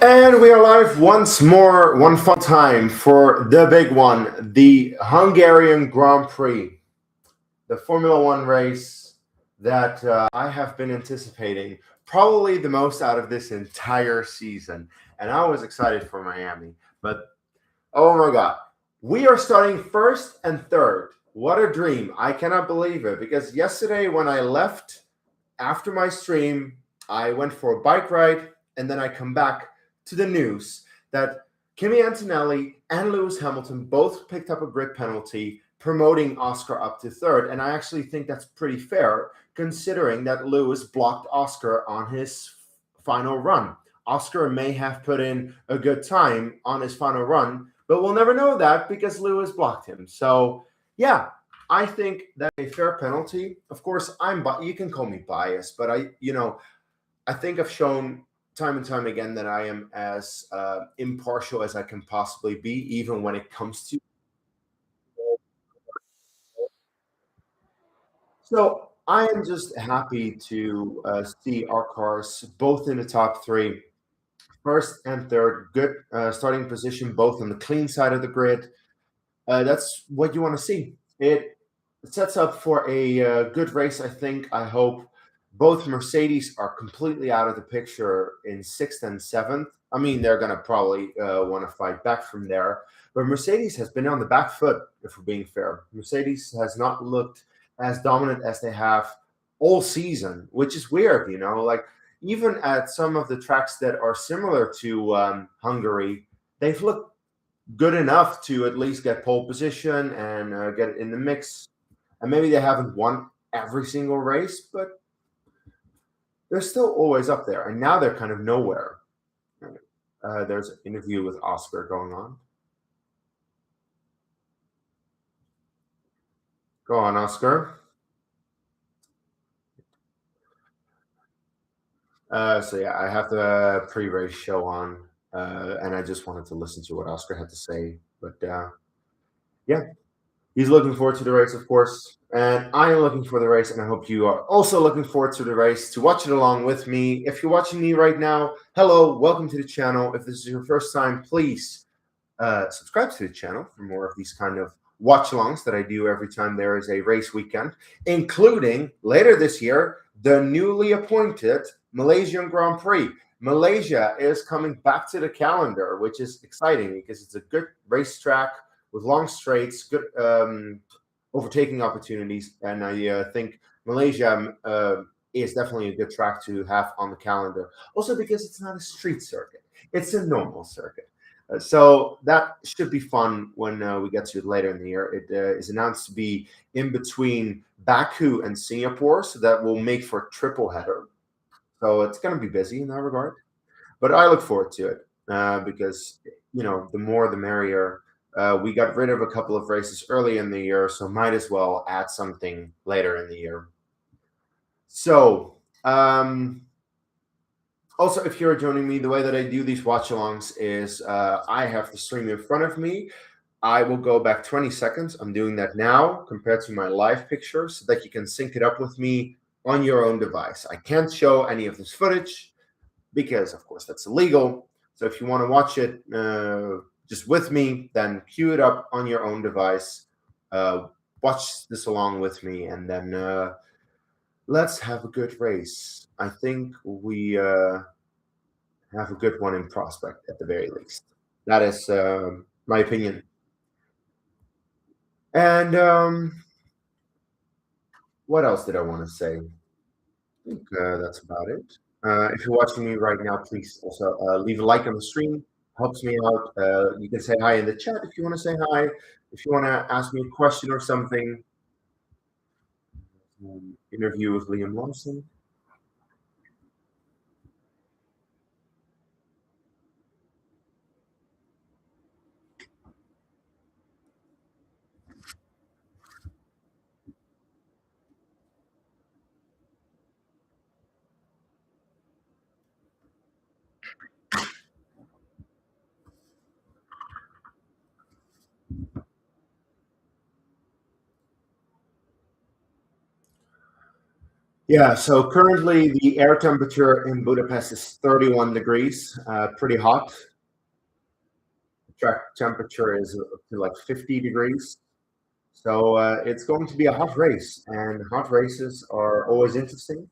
And we are live once more, one fun time for the big one, the Hungarian Grand Prix, the Formula One race that I have been anticipating probably the most out of this entire season. And I was excited for Miami, but oh my God, we are starting first and third. What a dream. I cannot believe it because yesterday when I left after my stream, I went for a bike ride and then I come back to the news that Kimi Antonelli and Lewis Hamilton both picked up a grid penalty, promoting Oscar up to third. And I actually think that's pretty fair considering that Lewis blocked Oscar on his final run. Oscar may have put in a good time on his final run, but we'll never know that because Lewis blocked him. So, yeah, I think that a fair penalty. Of course, you can call me biased, but I think I've shown time and time again that I am as impartial as I can possibly be, even when it comes to. So I am just happy to see our cars both in the top three, first and third, good starting position, both on the clean side of the grid. That's what you want to see. It sets up for a good race, I think. I hope both Mercedes are completely out of the picture in sixth and seventh. I mean, they're going to probably want to fight back from there. But Mercedes has been on the back foot, if we're being fair. Mercedes has not looked as dominant as they have all season, which is weird, Like, even at some of the tracks that are similar to Hungary, they've looked good enough to at least get pole position and get in the mix. And maybe they haven't won every single race, but they're still always up there. And now they're kind of nowhere. There's an interview with Oscar going on. Go on, Oscar. So yeah, I have the pre-race show on, and I just wanted to listen to what Oscar had to say. But yeah, he's looking forward to the race, of course, and I am looking for the race, and I hope you are also looking forward to the race to watch it along with me. If you're watching me right now, hello, welcome to the channel. If this is your first time, please subscribe to the channel for more of these kind of watch-alongs that I do every time there is a race weekend, including later this year, the newly appointed Malaysian Grand Prix. Malaysia is coming back to the calendar, which is exciting because it's a good racetrack with long straights, good overtaking opportunities, and I think Malaysia is definitely a good track to have on the calendar. Also because it's not a street circuit; it's a normal circuit. So that should be fun when we get to it later in the year. It is announced to be in between Baku and Singapore, so that will make for a triple header. So it's going to be busy in that regard. But I look forward to it because, the more the merrier. We got rid of a couple of races early in the year, so might as well add something later in the year. So, also, if you're joining me, the way that I do these watch-alongs is I have the stream in front of me. I will go back 20 seconds. I'm doing that now compared to my live picture so that you can sync it up with me on your own device. I can't show any of this footage because, of course, that's illegal. So if you want to watch it just with me, then cue it up on your own device. Watch this along with me, and then let's have a good race. I think we have a good one in prospect at the very least. That is my opinion. And what else did I want to say? I think that's about it. If you're watching me right now, please also leave a like on the stream. Helps me out. You can say hi in the chat if you want to say hi. If you want to ask me a question or something. Interview with Liam Lawson. Yeah, so currently the air temperature in Budapest is 31 degrees, pretty hot. The track temperature is up to like 50 degrees. So it's going to be a hot race, and hot races are always interesting.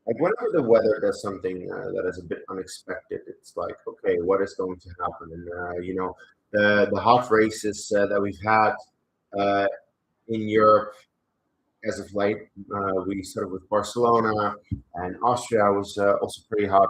Like whenever the weather does something that is a bit unexpected, it's like, okay, what is going to happen? And the hot races that we've had uh, in Europe as of late, we started with Barcelona, and Austria was also pretty hot.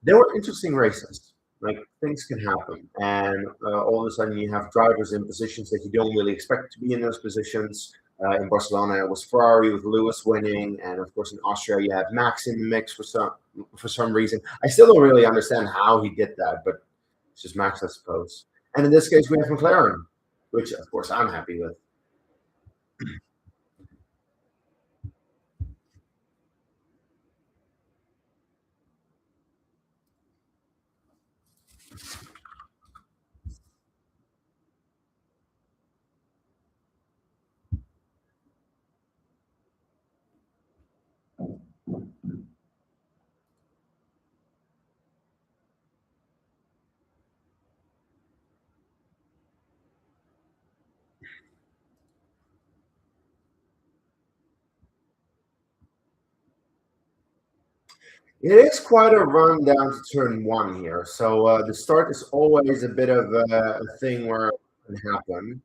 They were interesting races. Like things can happen, and all of a sudden you have drivers in positions that you don't really expect to be in those positions. In Barcelona, it was Ferrari with Lewis winning, and of course in Austria you had Max in the mix for some reason. I still don't really understand how he did that, but it's just Max, I suppose. And in this case, we have McLaren, which of course I'm happy with. It is quite a run down to turn one here. So the start is always a bit of a thing where it can happen.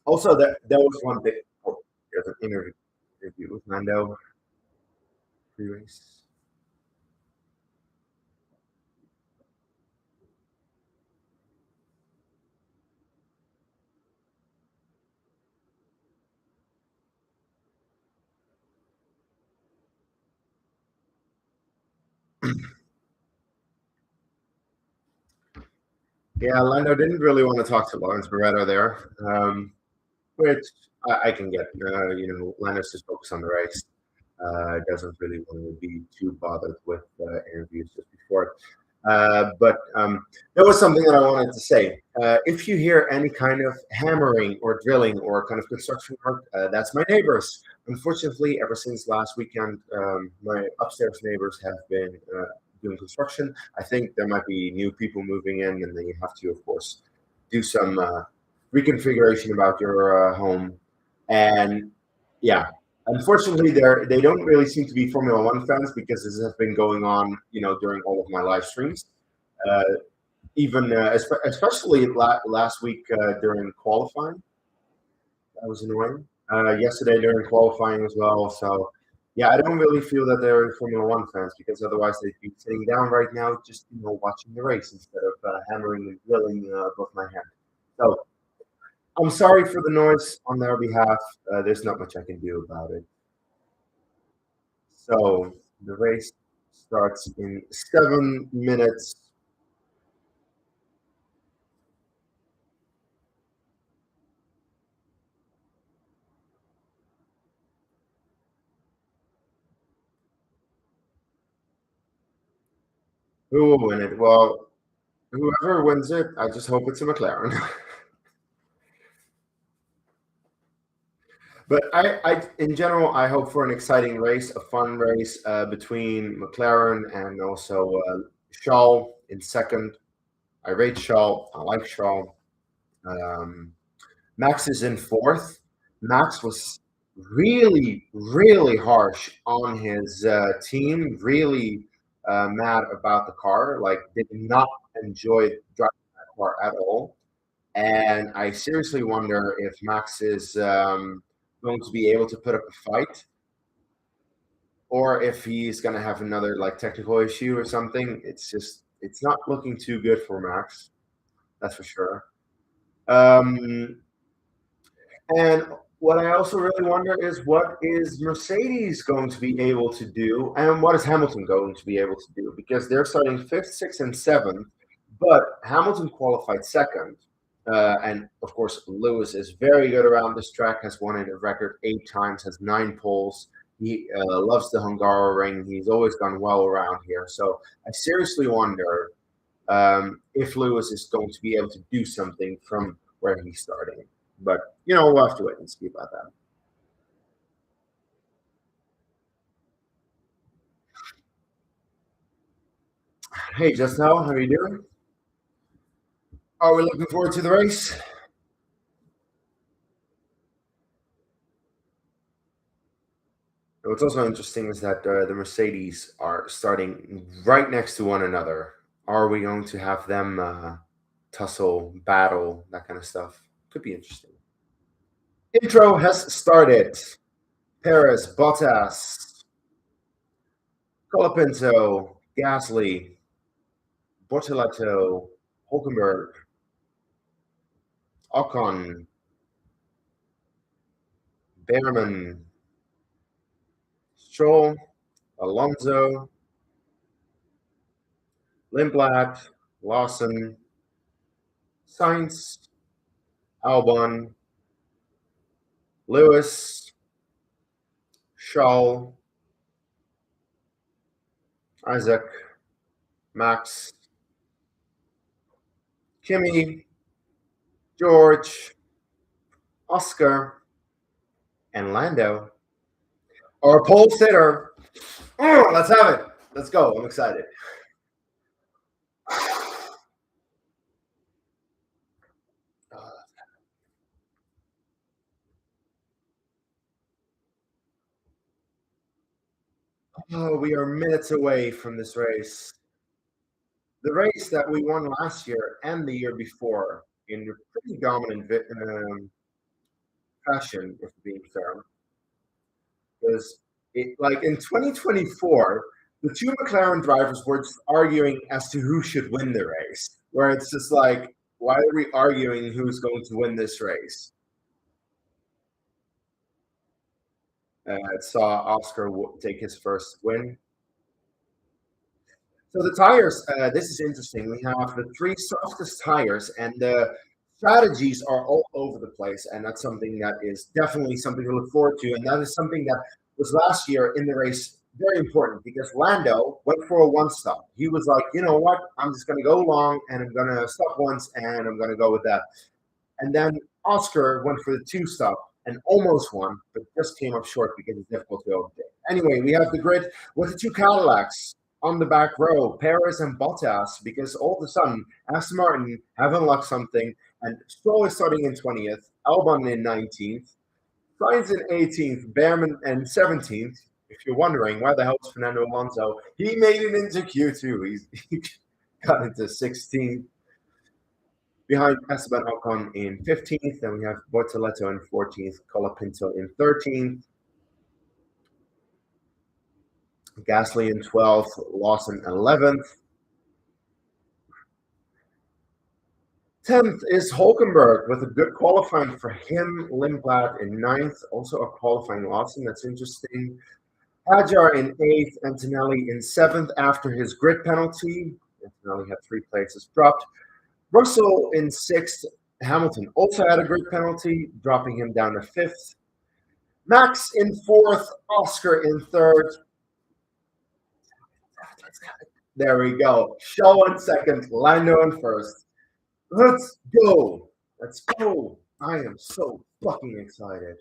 Also, there was one big. Oh, there's an interview with Mando pre-race. Yeah, Lando didn't really want to talk to Lawrence Barretto there, which I can get. Lando's just focused on the race. Doesn't really want to be too bothered with interviews just before. But there was something that I wanted to say. If you hear any kind of hammering or drilling or kind of construction work, that's my neighbors. Unfortunately, ever since last weekend, my upstairs neighbors have been doing construction. I think there might be new people moving in, and then you have to, of course, do some reconfiguration about your home. And yeah, unfortunately, they don't really seem to be Formula One fans because this has been going on, during all of my live streams. Uh, even especially last week during qualifying, that was annoying. Yesterday during qualifying as well. So yeah, I don't really feel that they're Formula One fans because otherwise they'd be sitting down right now, just watching the race instead of hammering and drilling above my head. So I'm sorry for the noise on their behalf. There's not much I can do about it. So the race starts in 7 minutes. Who will win it? Well, whoever wins it, I just hope it's a McLaren. But in general, I hope for an exciting race, a fun race between McLaren and also Charles in second. I rate Charles. I like Charles. Um, Max is in fourth. Max was really, really harsh on his team, really mad about the car, like did not enjoy driving that car at all. And I seriously wonder if Max is going to be able to put up a fight or if he's going to have another like technical issue or something. It's not looking too good for Max, that's for sure. Um, And what I also really wonder is what is Mercedes going to be able to do, and what is Hamilton going to be able to do? Because they're starting fifth, sixth, and seventh, but Hamilton qualified second. And of course, Lewis is very good around this track, has won it a record 8 times, has 9 poles. He loves the Hungaroring. He's always done well around here. So I seriously wonder if Lewis is going to be able to do something from where he's starting. But we'll have to wait and see about that. Hey, just now, how are you doing? Are we looking forward to the race? What's also interesting is that the Mercedes are starting right next to one another. Are we going to have them tussle, battle, that kind of stuff? Could be interesting. Intro has started. Paris, Bottas, Colapinto, Gasly, Bortoleto, Hulkenberg, Ocon, Behrman, Stroll, Alonso, Lindblad, Lawson, Sainz, Albon, Lewis, Scholl, Isaac, Max, Kimi, George, Oscar, and Lando. Our pole sitter. Oh, let's have it. Let's go. I'm excited. Oh, we are minutes away from this race. The race that we won last year and the year before in a pretty dominant fashion, if being fair. Because like in 2024, the two McLaren drivers were just arguing as to who should win the race. Where it's just like, why are we arguing who's going to win this race? Saw Oscar take his first win. So the tires, this is interesting. We have the three softest tires, and the strategies are all over the place. And that's something that is definitely something to look forward to. And that is something that was last year in the race very important because Lando went for a one stop. He was like, you know what? I'm just going to go long and I'm going to stop once and I'm going to go with that. And then Oscar went for the two stop and almost won, but just came up short because it's difficult to overtake. Anyway, we have the grid with the two Cadillacs on the back row, Perez and Bottas, because all of a sudden Aston Martin have unlocked something, and Stroll is starting in 20th, Albon in 19th, Sainz in 18th, Behrman in 17th. If you're wondering why the hell is Fernando Alonso, he made it into Q2. He got into 16th. Behind Esteban Ocon in 15th, then we have Bortoleto in 14th, Colapinto in 13th, Gasly in 12th, Lawson 11th. 10th is Hulkenberg with a good qualifying for him. Lindblad in 9th, also a qualifying Lawson. That's interesting. Hajar in 8th, Antonelli in 7th after his grid penalty. Antonelli had 3 places dropped. Russell in 6th. Hamilton also had a grid penalty, dropping him down to 5th. Max in 4th. Oscar in 3rd. There we go. Show in 2nd. Lando in 1st. Let's go. Let's go. I am so fucking excited.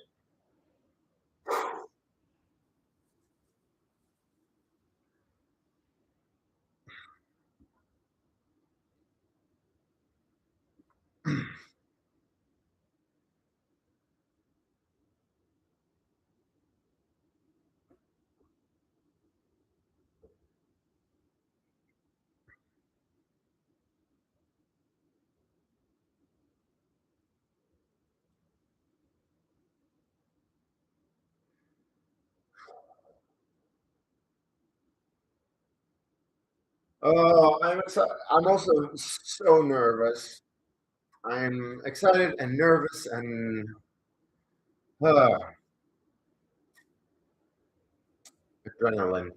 Oh, I'm excited. I'm also so nervous. I'm excited and nervous and uh, adrenaline.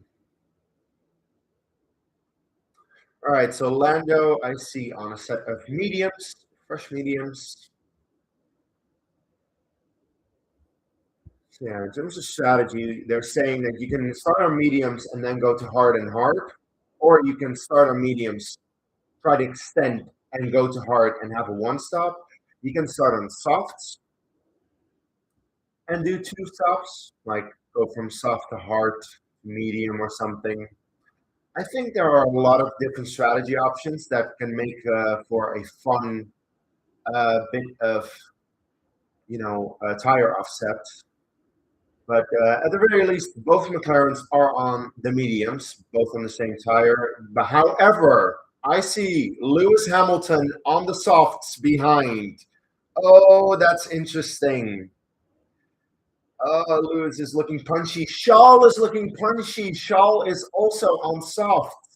All right, so Lando, I see on a set of mediums, fresh mediums. So yeah, in terms of strategy, they're saying that you can start on mediums and then go to hard and hard, or you can start on mediums, try to extend and go to hard and have a one stop. You can start on softs and do 2 stops, like go from soft to hard, medium or something. I think there are a lot of different strategy options that can make for a fun bit of tire offset. But at the very least, both McLarens are on the mediums, both on the same tire. But however, I see Lewis Hamilton on the softs behind. Oh, that's interesting. Oh, Lewis is looking punchy. Shaw is looking punchy. Shaw is also on soft.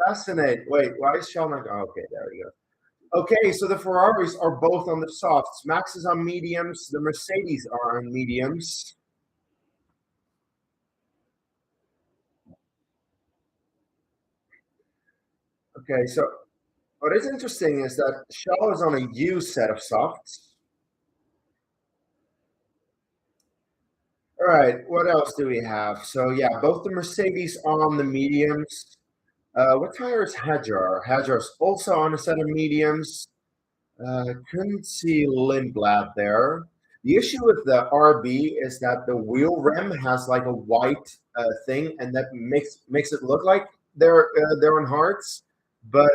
Fascinating. Wait, why is Shaw not? Oh, okay, there we go. Okay, so the Ferraris are both on the softs. Max is on mediums. The Mercedes are on mediums. Okay, so what is interesting is that Shaw is on a U set of softs. All right, what else do we have? So yeah, both the Mercedes are on the mediums. What tire is Hajar? Hajar's also on a set of mediums. Couldn't see Lindblad there. The issue with the RB is that the wheel rim has like a white thing, and that makes it look like they're on hards, but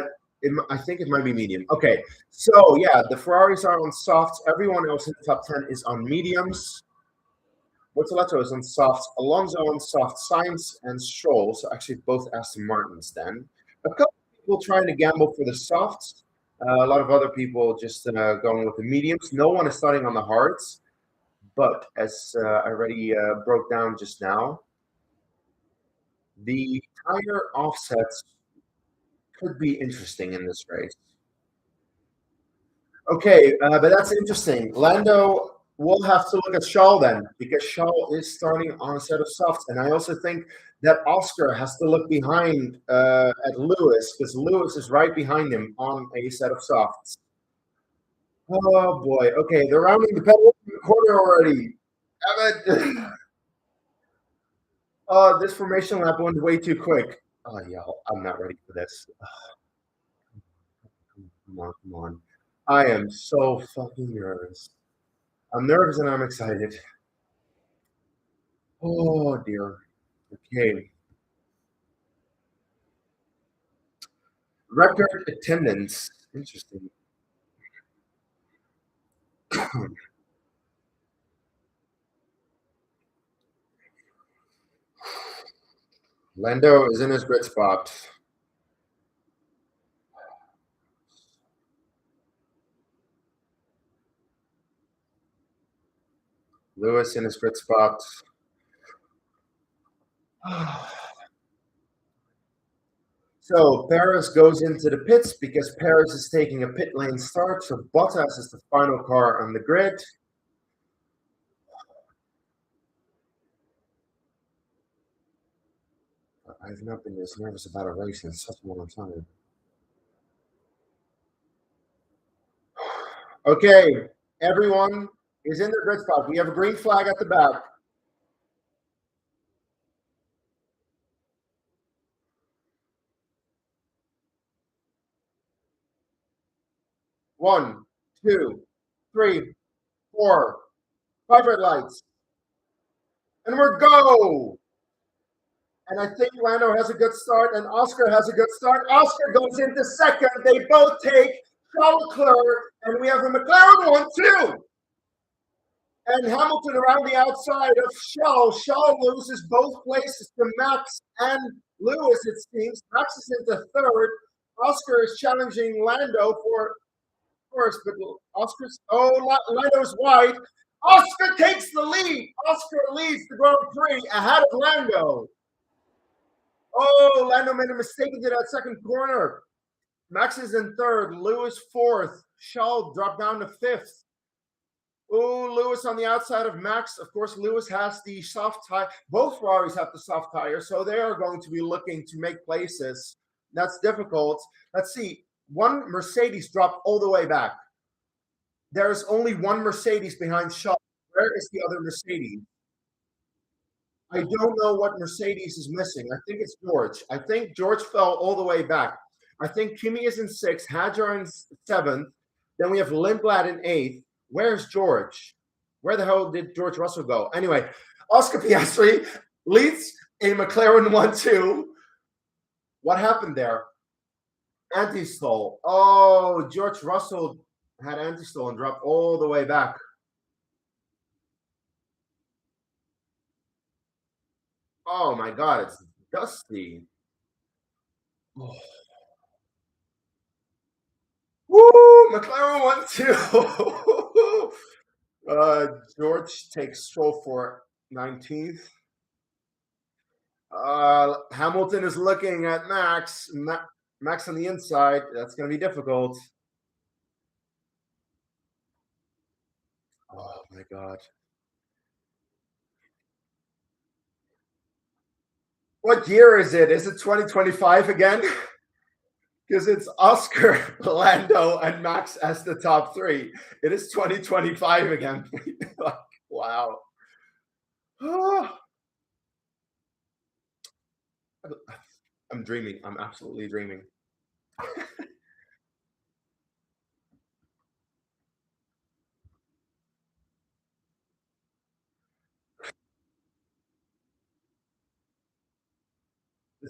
I think it might be medium. Okay, so yeah, the Ferraris are on softs. Everyone else in the top 10 is on mediums. Bortoleto is on softs. Alonso on soft. Sainz and Stroll, so actually both Aston Martins. Then a couple of people trying to gamble for the softs. A lot of other people just going with the mediums. No one is starting on the hards, but as I already broke down just now, the tire offsets could be interesting in this race. Okay, but that's interesting. Lando will have to look at Shaw then, because Shaw is starting on a set of softs. And I also think that Oscar has to look behind at Lewis, because Lewis is right behind him on a set of softs. Oh boy. Okay, they're rounding the pedal in the corner already. Oh, this formation lap went way too quick. Oh yeah, I'm not ready for this. Come on, come on. I am so fucking nervous. I'm nervous and I'm excited. Oh dear. Okay. Record attendance. Interesting. Lando is in his grid spot. Lewis in his grid spot. So Paris goes into the pits because Paris is taking a pit lane start. So Bottas is the final car on the grid. I've not been this nervous about a race in such a long time. Okay, everyone is in their grid spot. We have a green flag at the back. One, two, three, four, five red lights. And we're go. And I think Lando has a good start and Oscar has a good start. Oscar goes into second. They both take Charles Leclerc, and we have a McLaren 1-2. And Hamilton around the outside of Shaw. Shaw loses both places to Max and Lewis, it seems. Max is into third. Oscar is challenging Lando for first, but Oscar's Lando's wide. Oscar takes the lead. Oscar leads the Grand Prix ahead of Lando. Oh, Lando made a mistake into that second corner. Max is in third. Lewis fourth. Shaw dropped down to fifth. Oh, Lewis on the outside of Max. Of course, Lewis has the soft tire. Both Ferraris have the soft tire, so they are going to be looking to make places. That's difficult. Let's see. One Mercedes dropped all the way back. There is only one Mercedes behind Shaw. Where is the other Mercedes? I don't know what Mercedes is missing. I think it's George. I think George fell all the way back. I think Kimi is in sixth, Hadjar in seventh. Then we have Lindblad in eighth. Where's George? Where the hell did George Russell go? Anyway, Oscar Piastri leads a McLaren 1-2. What happened there? Anti-stall. Oh, George Russell had anti-stall and dropped all the way back. Oh my God, it's dusty. Oh. Woo! McLaren won too. George takes Stroll for 19th. Hamilton is looking at Max. Max on the inside. That's going to be difficult. Oh my God. What year is it? Is it 2025 again? Because it's Oscar, Lando, and Max as the top three. It is 2025 again. Like, wow. I'm dreaming. I'm absolutely dreaming.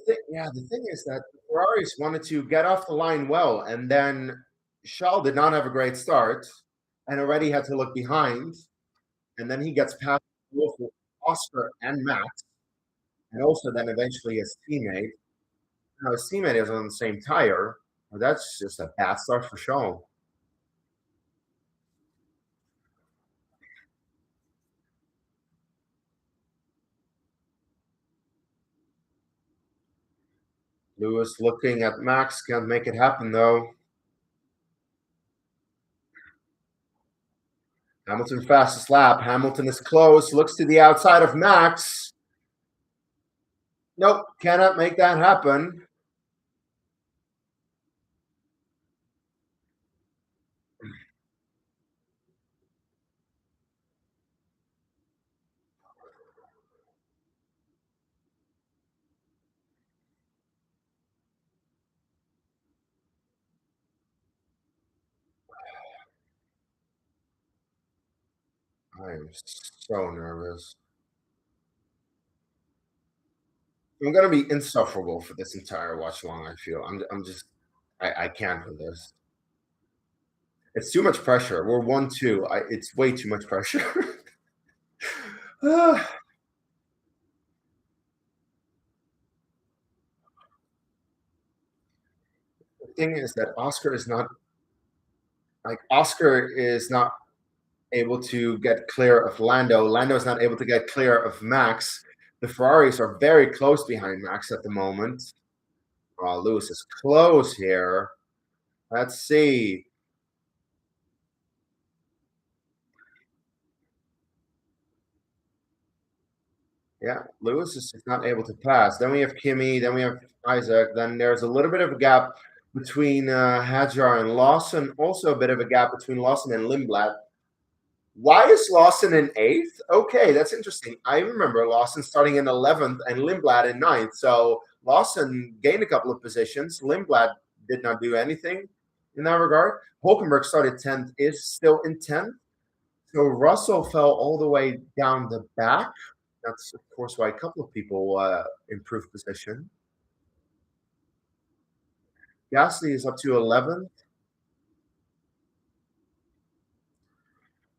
The thing is that the Ferraris wanted to get off the line well, and then Charles did not have a great start, and already had to look behind, and then he gets past both Oscar and Max, and also then eventually his teammate. Now his teammate is on the same tire. Well, that's just a bad start for Charles. Lewis looking at Max, can't make it happen though. Hamilton fastest lap. Hamilton is close, looks to the outside of Max. Nope, cannot make that happen. I am so nervous. I'm gonna be insufferable for this entire watch long. I feel I'm just I can't with this. It's too much pressure. We're 1-2. It's way too much pressure. The thing is that Oscar is not able to get clear of Lando. Lando is not able to get clear of Max. The Ferraris are very close behind Max at the moment. Oh, Lewis is close here. Let's see. Yeah, Lewis is just not able to pass. Then we have Kimmy. Then we have Isaac. Then there's a little bit of a gap between Hadjar and Lawson. Also a bit of a gap between Lawson and Lindblad. Why is Lawson in eighth? Okay, that's interesting. I remember Lawson starting in 11th and Lindblad in ninth. So Lawson gained a couple of positions. Lindblad did not do anything in that regard. Hulkenberg started 10th, is still in 10th. So Russell fell all the way down the back. That's, of course, why a couple of people improved position. Gasly is up to 11th.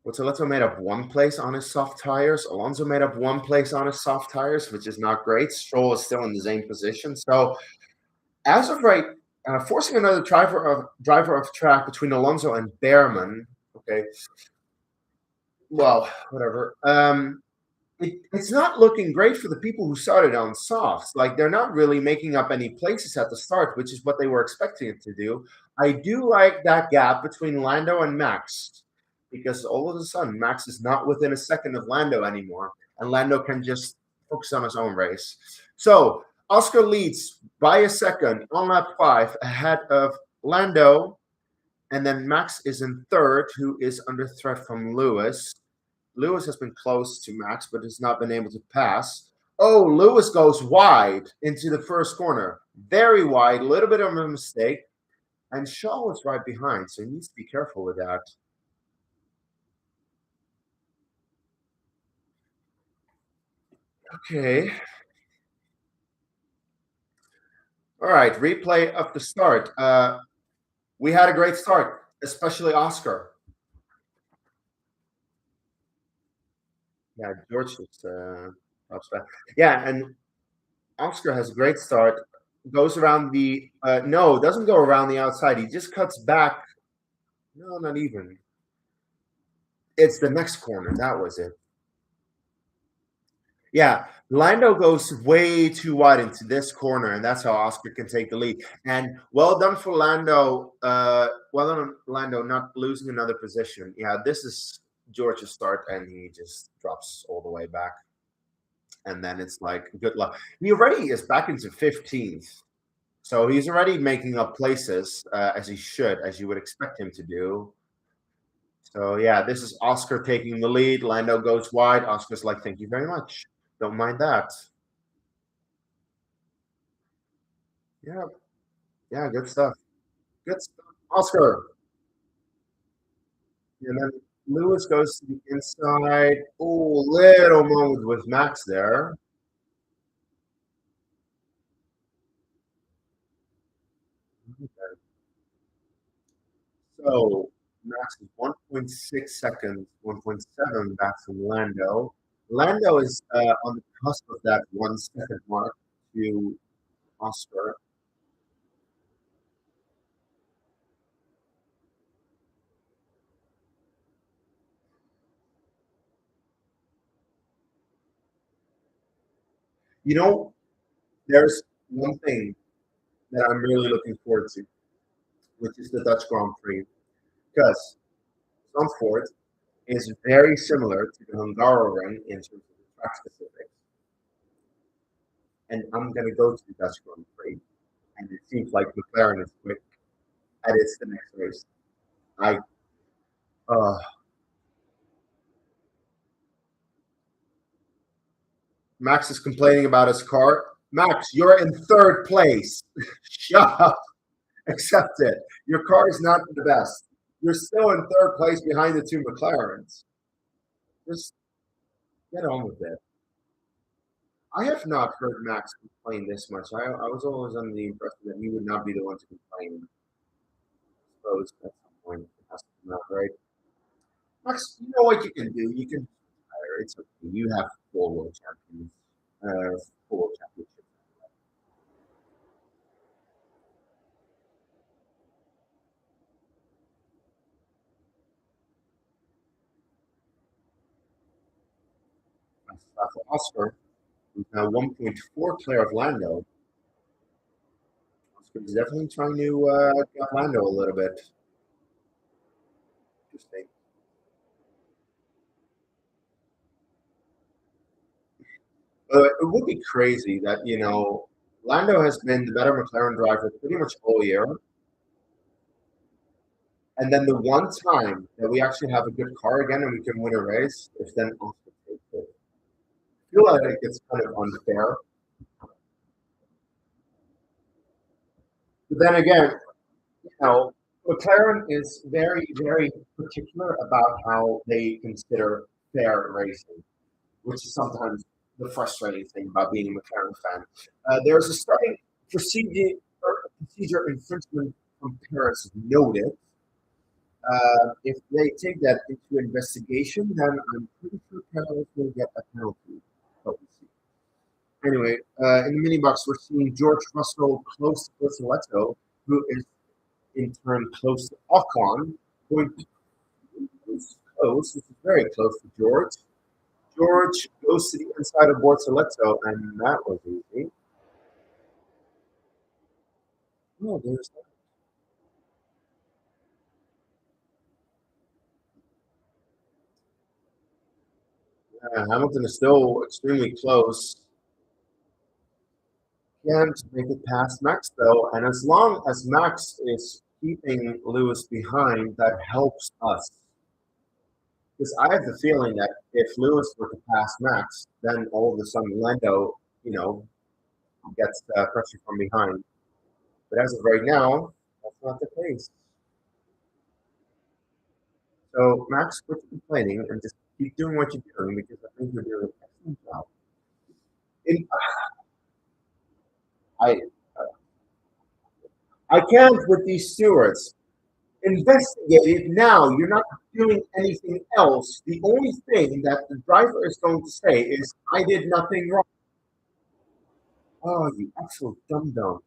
What's made up one place on his soft tires. Alonso made up one place on his soft tires, which is not great. Stroll is still in the same position. So as of right, forcing another driver of track between Alonso and Behrman. Okay, well, whatever. It's not looking great for the people who started on softs. Like they're not really making up any places at the start, which is what they were expecting it to do. I do like that gap between Lando and Max because all of a sudden Max is not within a second of Lando anymore, and Lando can just focus on his own race. So Oscar leads by a second on lap 5 ahead of Lando, and then Max is in third, who is under threat from Lewis. Lewis has been close to Max, but has not been able to pass. Oh, Lewis goes wide into the first corner. Very wide, a little bit of a mistake. And Shaw was right behind, so he needs to be careful with that. Okay. All right, replay of the start. We had a great start, especially Oscar. Yeah, George was upset. Yeah, and Oscar has a great start. Goes around the no, doesn't go around the outside. He just cuts back. No, not even. It's the next corner. That was it. Yeah, Lando goes way too wide into this corner, and that's how Oscar can take the lead. And well done for Lando. Well done, Lando, not losing another position. Yeah, this is George's start, and he just drops all the way back. And then it's like, good luck. He already is back into 15th. So he's already making up places as he should, as you would expect him to do. So yeah, this is Oscar taking the lead. Lando goes wide. Oscar's like, thank you very much. Don't mind that. Yeah, yeah, good stuff. Good stuff. Oscar. And then Lewis goes to the inside. Oh, little moment with Max there. So Max is 1.6 seconds, 1.7 back from Lando. Lando is on the cusp of that 1 second mark to Oscar. You know, there's one thing that I'm really looking forward to, which is the Dutch Grand Prix, because Zandvoort is very similar to the Hungarian in terms of the track specifics. And I'm going to go to the Dutch Grand Prix, and it seems like McLaren is quick, and it's the next race. I uh, Max is complaining about his car. Max, you're in third place. Shut up. Accept it. Your car is not the best. You're still in third place behind the two McLarens. Just get on with it. I have not heard Max complain this much. I was always under the impression that he would not be the one to complain. I suppose at some point it has to come out, right? Max, you know what you can do? You can retire. It's okay. You have four world champions, four world championships. For Oscar, who's now 1.4 player of Lando. Oscar is definitely trying to get Lando a little bit. Interesting. It would be crazy that, Lando has been the better McLaren driver pretty much all year. And then the one time that we actually have a good car again and we can win a race, if then Oscar takes it. I feel like it's kind of unfair. But then again, McLaren is very, very particular about how they consider fair racing, which is sometimes the frustrating thing about being a McLaren fan. There's a starting procedure infringement from Paris noted. If they take that into investigation, then I'm pretty sure Paris will get a penalty. But we'll see. Anyway, in the mini box, we're seeing George Russell close to Bortoleto, who is in turn close to Ocon, going close. This is very close to George. George goes to the inside of Bortoleto, and that was easy. Oh, there's that. Hamilton is still extremely close. Can't make it past Max though, and as long as Max is keeping Lewis behind, that helps us. Because I have the feeling that if Lewis were to pass Max, then all of a sudden Lando, you know, gets pressure from behind. But as of right now, that's not the case. So Max, quit complaining and just keep doing what you're doing because I think you're doing an excellent job. In, I I can't with these stewards. Investigate it now. You're not doing anything else. The only thing that the driver is going to say is, I did nothing wrong. Oh, you absolute dum dum.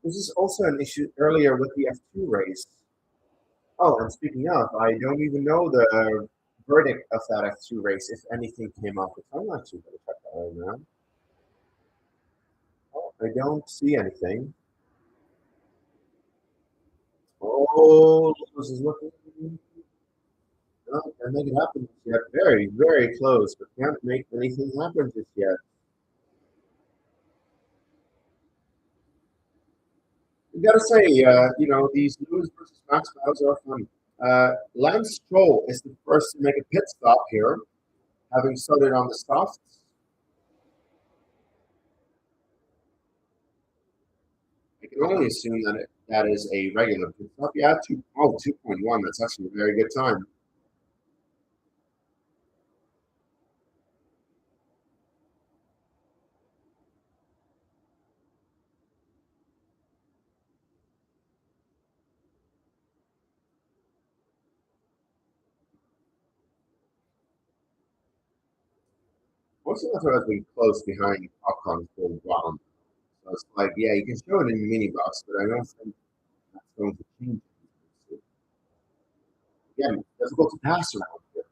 This is also an issue earlier with the F2 race. Oh, and speaking of, I don't even know the verdict of that F2 race, if anything came up. I'm not too going to check that right now. Oh, I don't see anything. Oh, this is looking. No, can't make it happen just yet. Very, very close, but can't make anything happen just yet. You gotta say, these Lewis versus Max battles are fun. Lance Stroll is the first to make a pit stop here, having started on the softs. I can only assume that that is a regular pit stop. Yeah, 2.1. That's actually a very good time. Most of the time, has been close behind Ocon for a while. So it's like, yeah, you can show it in the mini box, but I don't think that's going to change it. Again, difficult to pass around here.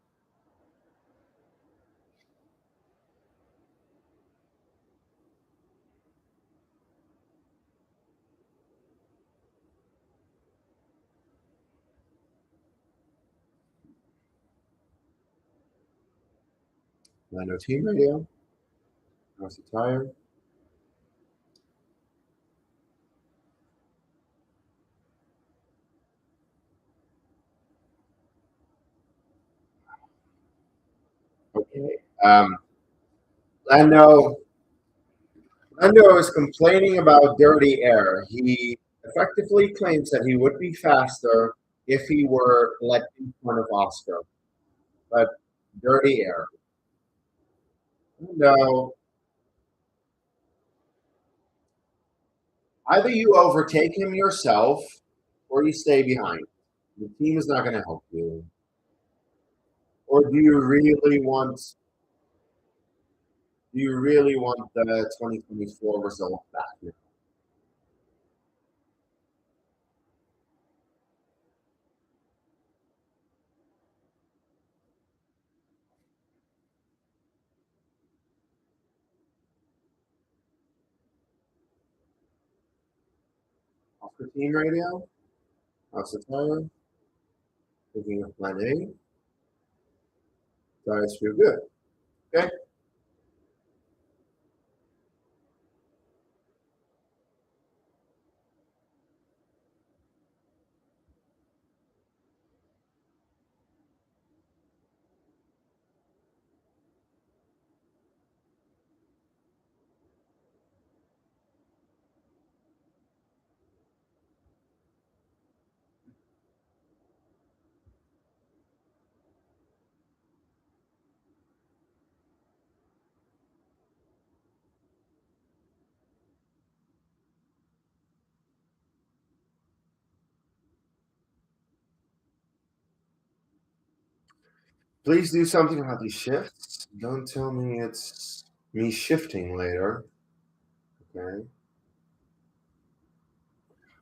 No team radio. How's the tire? Okay. Lando, Lando is complaining about dirty air. He effectively claims that he would be faster if he were let in front of Oscar. But dirty air. No, either you overtake him yourself or you stay behind. The team is not going to help you. Or do you really want the 2024 result back? Oscar team radio? How's the tire? Thinking of plan A. Tires feel good. Okay. Please do something about these shifts. Don't tell me it's me shifting later. Okay.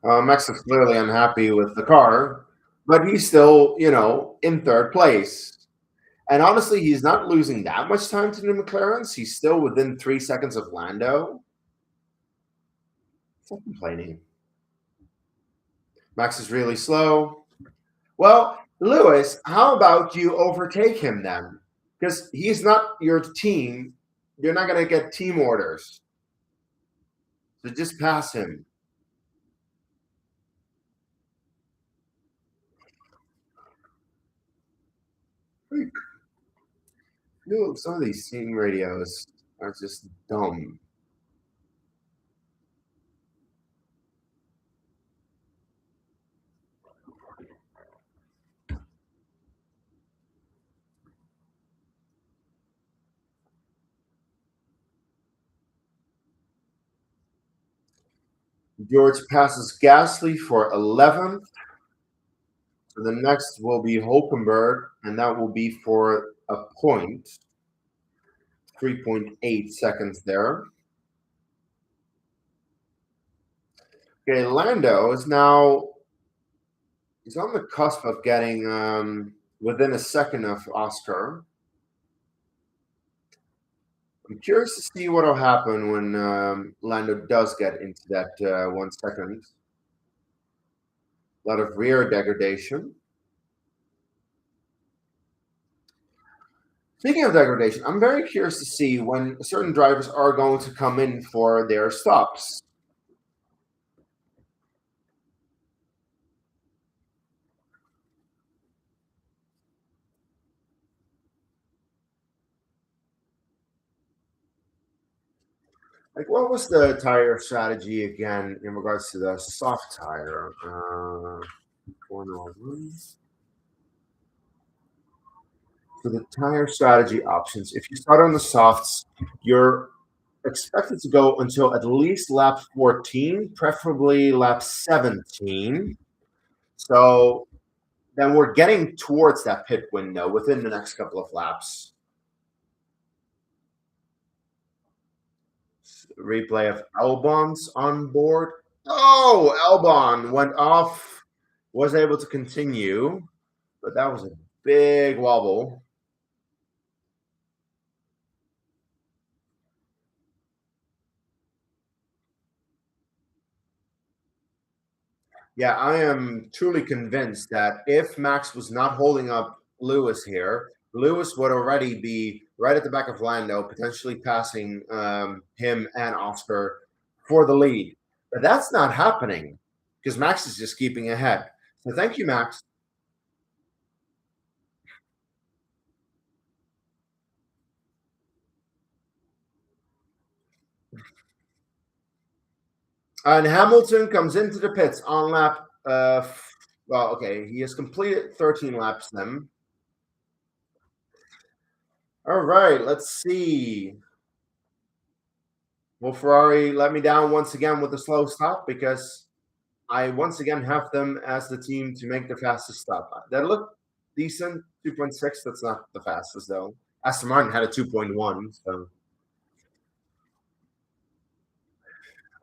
Max is clearly unhappy with the car, but he's still, in third place. And honestly, he's not losing that much time to the McLarens. He's still within 3 seconds of Lando. Stop complaining. Max is really slow. Well, Lewis, how about you overtake him then? Because he's not your team. You're not going to get team orders. So just pass him. Dude, some of these team radios are just dumb. George passes Gasly for 11th. So the next will be Hulkenberg, and that will be for a point, 3.8 seconds there. Okay, Lando is now he's on the cusp of getting within a second of Oscar. I'm curious to see what will happen when Lando does get into that 1 second. A lot of rear degradation. Speaking of degradation, I'm very curious to see when certain drivers are going to come in for their stops. Like, what was the tire strategy again in regards to the soft tire? For the tire strategy options, if you start on the softs, you're expected to go until at least lap 14, preferably lap 17. So then we're getting towards that pit window within the next couple of laps. Replay of Albon's on board. Oh, Albon went off, was able to continue, but that was a big wobble. Yeah, I am truly convinced that if Max was not holding up Lewis here, Lewis would already be right at the back of Lando, potentially passing him and Oscar for the lead. But that's not happening because Max is just keeping ahead. So thank you, Max. And Hamilton comes into the pits on lap. Well, okay, he has completed 13 laps then. All right, let's see. Will Ferrari let me down once again with a slow stop because I once again have them as the team to make the fastest stop. That looked decent, 2.6. That's not the fastest though. Aston Martin had a 2.1. So,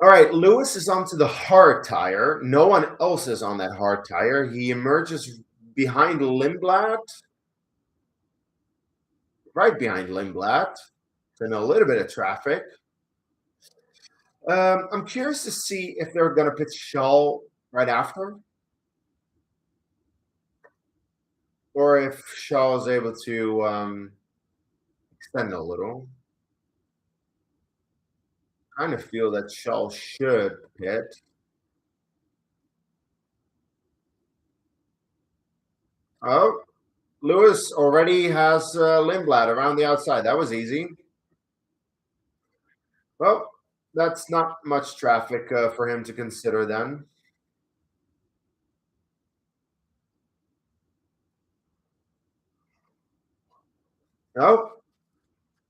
all right, Lewis is onto the hard tire. No one else is on that hard tire. He emerges behind Lindblad, right behind Lindblad, in a little bit of traffic. I'm curious to see if they're going to pit Shaw right after, or if Shaw is able to extend a little. I kind of feel that Shaw should pit. Oh, Lewis already has Lindblad around the outside. That was easy. Well, that's not much traffic for him to consider then. Oh,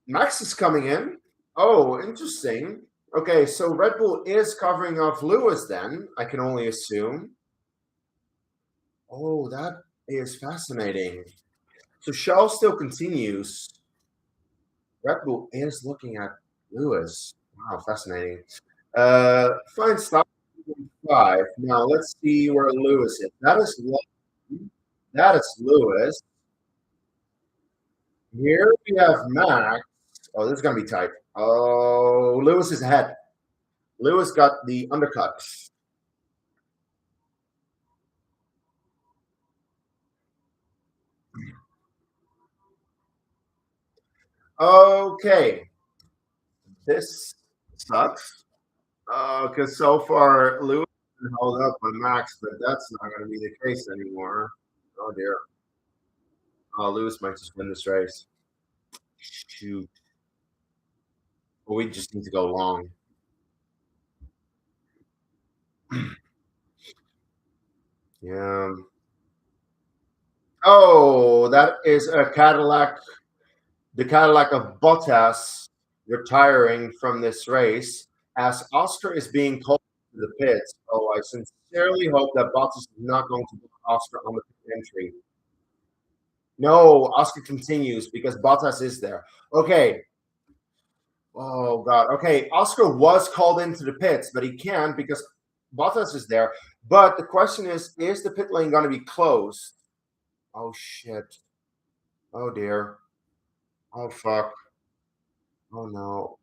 Max is coming in. Oh, interesting. Okay, so Red Bull is covering off Lewis then, I can only assume. Oh, that is fascinating. So Shaw still continues. Red Bull is looking at Lewis. Wow, fascinating. Fine stop 5. Now let's see where Lewis is. That is Lewis. Here we have Max. Oh, this is gonna be tight. Oh, Lewis is ahead. Lewis got the undercut. Okay, this sucks. Because so far Lewis has been held up by Max, but that's not going to be the case anymore. Oh dear. Oh, Lewis might just win this race. Shoot. Well, we just need to go long. Yeah. Oh, that is a Cadillac. The Cadillac of Bottas retiring from this race as Oscar is being called the pits. Oh, I sincerely hope that Bottas is not going to put Oscar on the pit entry. No, Oscar continues because Bottas is there. Okay. Oh God. Okay, Oscar was called into the pits, but he can't because Bottas is there. But the question is the pit lane going to be closed? Oh shit. Oh dear. Oh fuck. Oh no.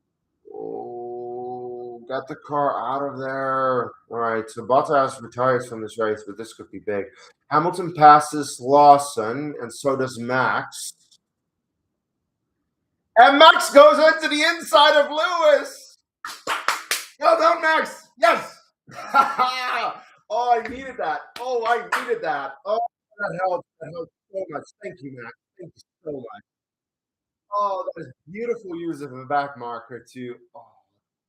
Oh, get the car out of there. All right, so Bottas retires from this race, but this could be big. Hamilton passes Lawson, and so does Max. And Max goes into the inside of Lewis. Well done, Max. Yes. Oh, I needed that. Oh, I needed that. Oh, that helped. That helped so much. Thank you, Max. Thank you so much. Oh, that is beautiful use of a back marker to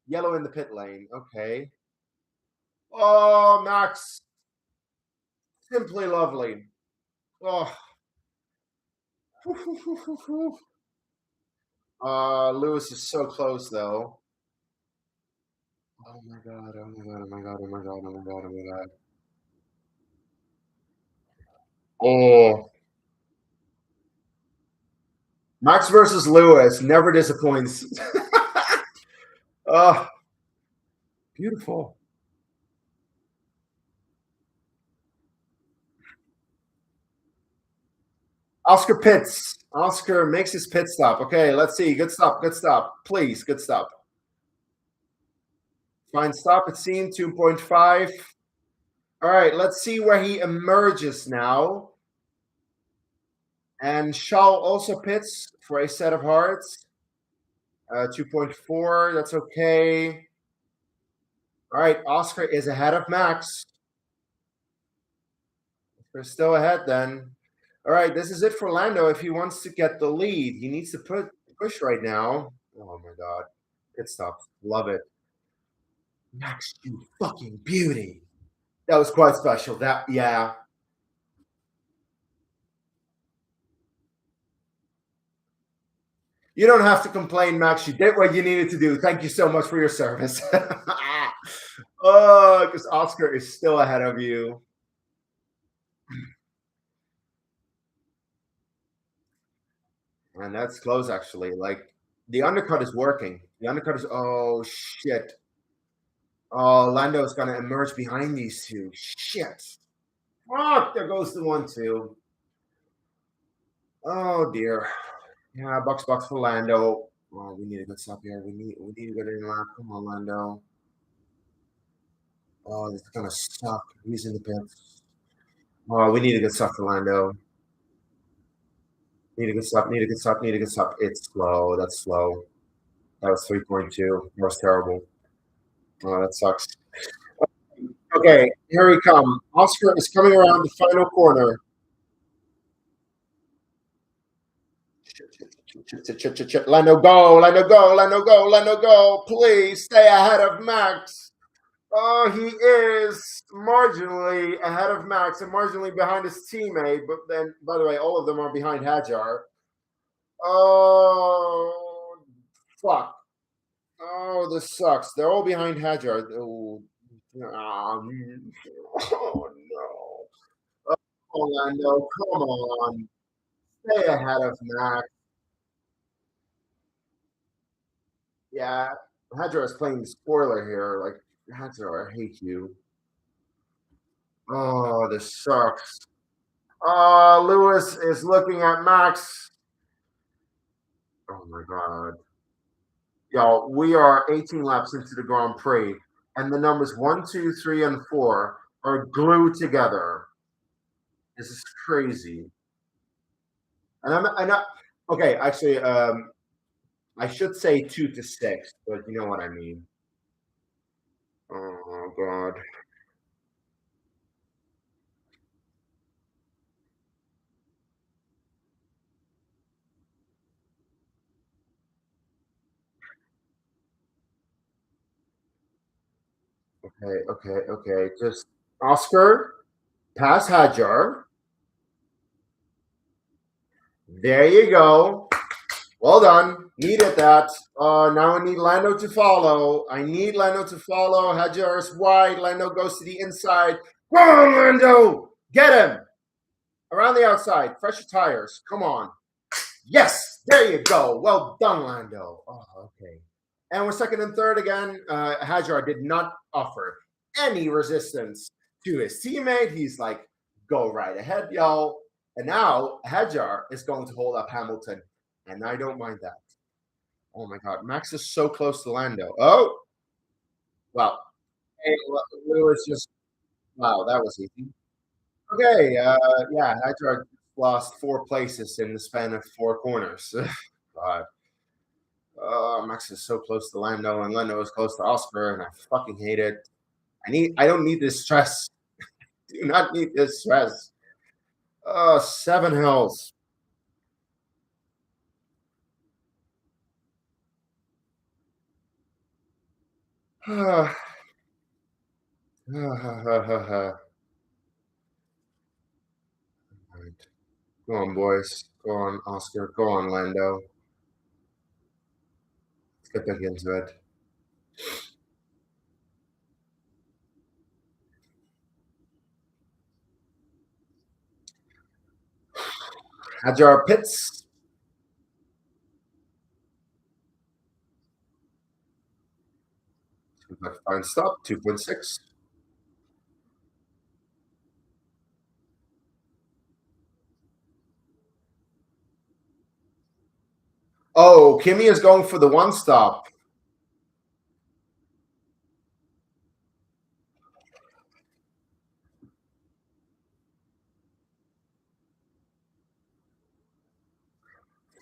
yellow in the pit lane. Okay. Oh, Max. Simply lovely. Oh. Lewis is so close though. Oh my god, oh my god, oh my god, oh my god, oh my god, oh my god. Oh. Max versus Lewis never disappoints. Oh, beautiful. Oscar pits. Oscar makes his pit stop. Okay, let's see. Good stop. Good stop. Please, good stop. Fine stop at scene 2.5. All right, let's see where he emerges now. And Shaw also pits for a set of hearts. 2.4, that's okay. All right, Oscar is ahead of Max. They're still ahead then. All right, this is it for Lando. If he wants to get the lead, he needs to push right now. Oh my God. Pit stop. Love it. Max, you fucking beauty. That was quite special. That, yeah. You don't have to complain, Max. You did what you needed to do. Thank you so much for your service. Oh, because Oscar is still ahead of you. And that's close, actually. Like, the undercut is working. The undercut is, oh, shit. Oh, Lando is going to emerge behind these two. Shit. Fuck, there goes the 1-2. Oh, dear. Yeah, box for Lando. Oh, we need a good stop here. We need to get in lap. Come on, Lando. Oh, this is gonna suck. He's in the pits. Oh, we need a good stop for Lando. Need a good stop. Need a good stop. Need a good stop. It's slow. That's slow. That was 3.2. That was terrible. Oh, that sucks. Okay, here we come. Oscar is coming around the final corner. Lando go, Lando go, Lando go, Lando go. Please stay ahead of Max. Oh, he is marginally ahead of Max and marginally behind his teammate. But then, by the way, all of them are behind Hadjar. Oh, fuck. Oh, this sucks. They're all behind Hadjar. Oh, oh no. Oh, Lando, come on. Stay ahead of Max. Yeah, Hadjar is playing the spoiler here. Like, Hadjar, I hate you. Oh, this sucks. Lewis is looking at Max. Oh my God. Y'all, we are 18 laps into the Grand Prix, and the numbers 1, 2, 3, and 4 are glued together. This is crazy. And I'm not okay. Actually, I should say 2 to 6, but you know what I mean. Oh God. Okay. Just Oscar, pass Hadjar. There you go. Well done. Needed that. Now I need Lando to follow. I need Lando to follow. Hadjar is wide. Lando goes to the inside. Go on, Lando. Get him. Around the outside. Fresh your tires. Come on. Yes. There you go. Well done, Lando. Oh, okay. And we're second and third again. Hadjar did not offer any resistance to his teammate. He's like, go right ahead, y'all. And now Hadjar is going to hold up Hamilton. And I don't mind that. Oh my God, Max is so close to Lando. Oh, well, hey, Lewis just wow, that was easy. Okay, yeah, Hadjar lost 4 places in the span of 4 corners. God, Max is so close to Lando, and Lando is close to Oscar, and I fucking hate it. I don't need this stress. Do not need this stress. 7 hills. Go on, boys. Go on, Oscar. Go on, Lando. Let's get back into it. Hadjar pits. Fine stop. 2.6. Oh, Kimmy is going for the one stop.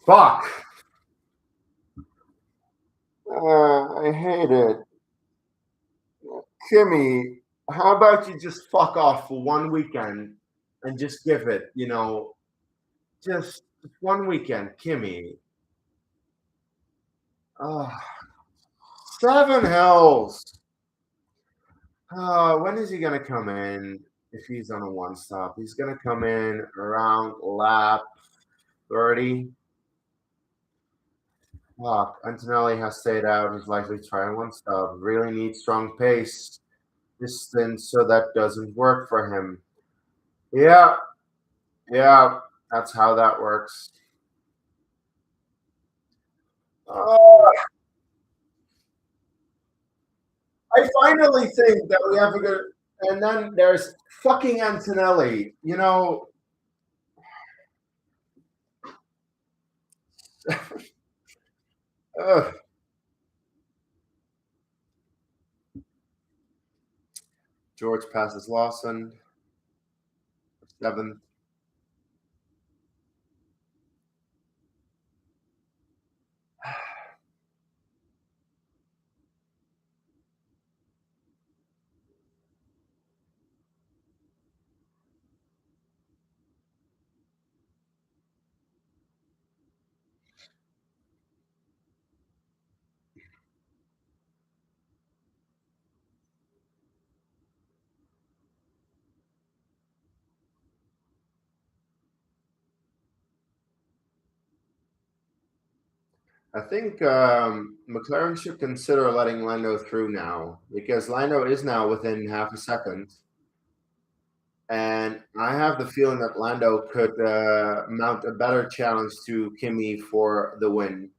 Fuck. I hate it. Kimmy, how about you just fuck off for one weekend and just give it, just 1 weekend, Kimmy. Oh, 7 hills. When is he going to come in if he's on a one stop? He's going to come in around lap 30. Fuck. Antonelli has stayed out. He's likely trying one stop. Really needs strong pace distance, so that doesn't work for him. Yeah, yeah, that's how that works. Uh, I finally think that we have a good. And then there's fucking Antonelli. Ugh. George passes Lawson. 7th. I think McLaren should consider letting Lando through now because Lando is now within half a second. And I have the feeling that Lando could mount a better challenge to Kimi for the win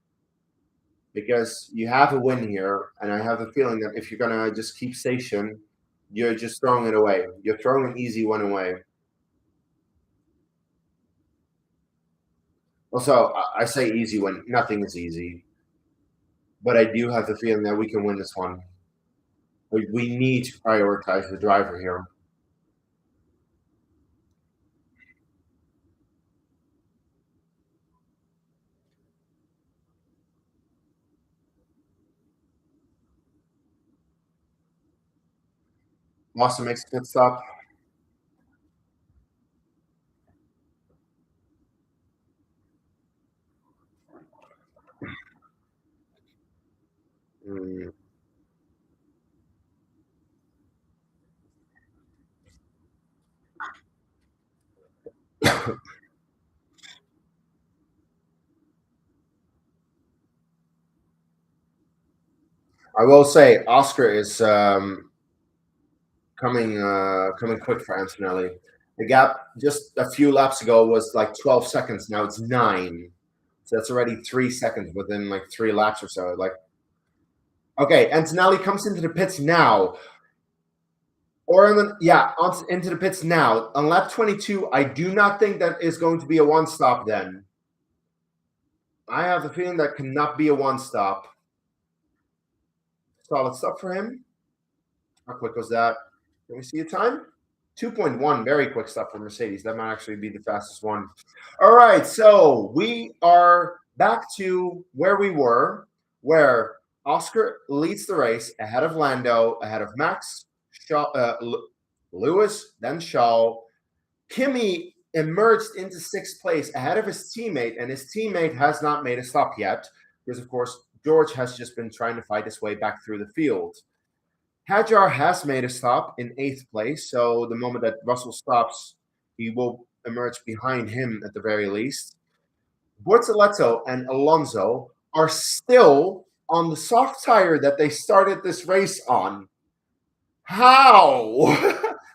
because you have a win here. And I have the feeling that if you're going to just keep station, you're just throwing it away. You're throwing an easy one away. Also, I say easy when nothing is easy, but I do have the feeling that we can win this one. We need to prioritize the driver here. Lawson makes a pit stop. Mm. I will say Oscar is coming quick for Antonelli. The gap just a few laps ago was like 12 seconds. Now it's 9. So that's already 3 seconds within like 3 laps or so. Like, okay, Antonelli comes into the pits now. Or in the, yeah, into the pits now. On lap 22, I do not think that is going to be a one stop then. I have the feeling that cannot be a one stop. Solid stop for him. How quick was that? Can we see a time? 2.1, very quick stuff for Mercedes. That might actually be the fastest one. All right, so we are back to where we were, where Oscar leads the race ahead of Lando, ahead of Max, Lewis, then Shaw. Kimi emerged into sixth place ahead of his teammate, and his teammate has not made a stop yet, because, of course, George has just been trying to fight his way back through the field. Hadjar has made a stop in 8th place, so the moment that Russell stops, he will emerge behind him at the very least. Bortoleto and Alonso are still on the soft tire that they started this race on. How?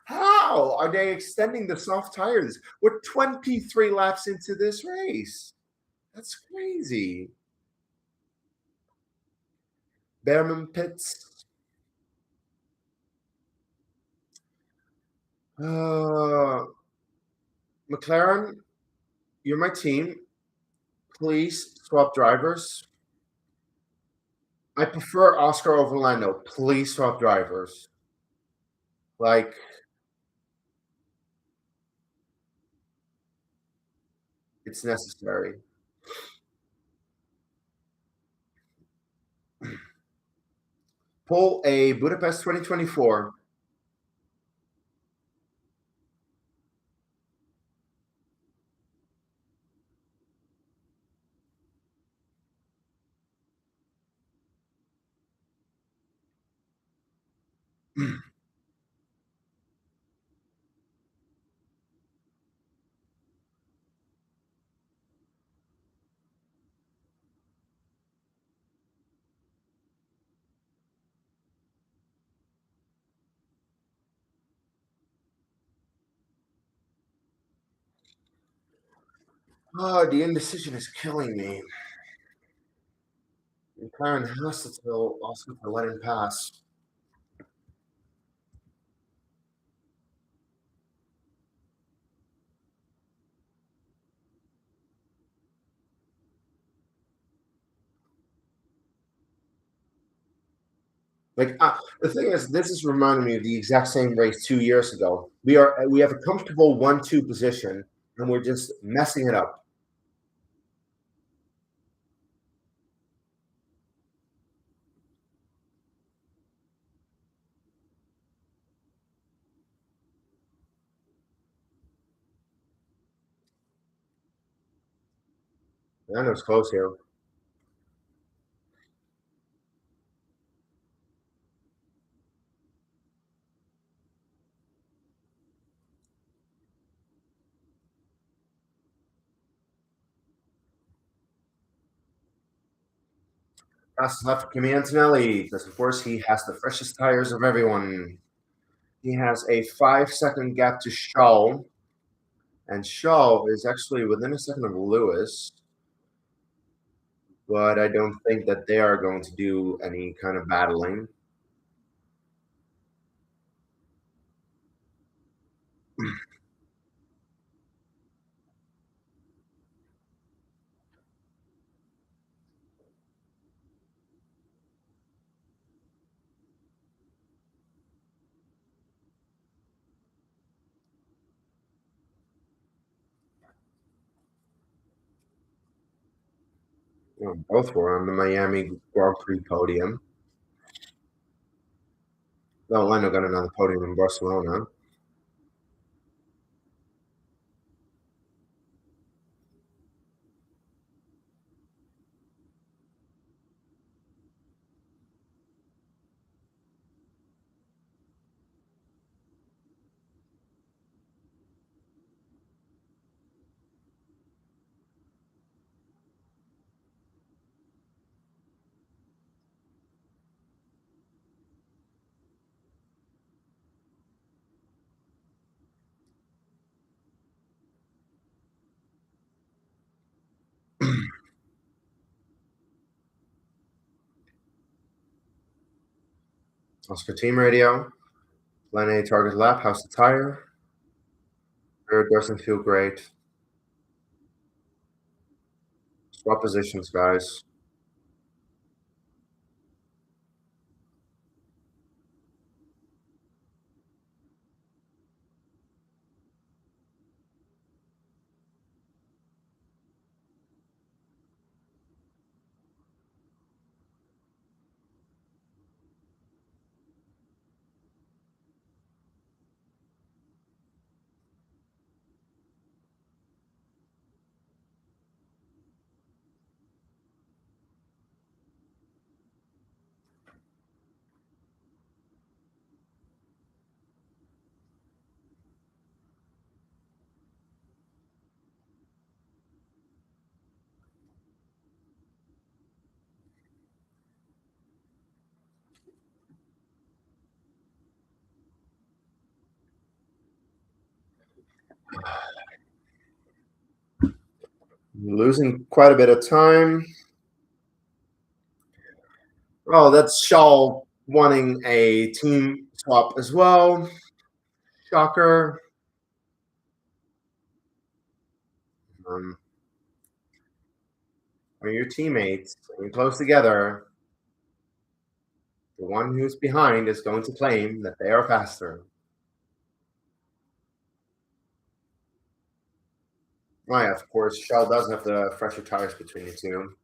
How are they extending the soft tires? We're 23 laps into this race. That's crazy. Behrman pits. McLaren, you're my team. Please swap drivers. I prefer Oscar over Lando. Please swap drivers. Like, it's necessary. Pull a Budapest 2024. Oh, the indecision is killing me. McLaren has to tell Oscar to let him pass. Like the thing is, this is reminding me of the exact same race 2 years ago. We have a comfortable 1-2 position, and we're just messing it up. I know it's close here. Fastest left for Kimi Antonelli, because of course he has the freshest tires of everyone. He has a 5-second gap to Shaw, and Shaw is actually within a second of Lewis. But I don't think that they are going to do any kind of battling. Both were on the Miami Grand Prix podium. No, Lando got another podium in Barcelona. Oscar team radio. Lenny target lap. How's the tire? Third doesn't feel great. Swap positions, guys. Losing quite a bit of time. Oh, that's Shaw wanting a team swap as well. Shocker. Um, when your teammates, when you're close together, the one who's behind is going to claim that they are faster. Oh, yeah, of course, Shell does have the fresher tires between the two.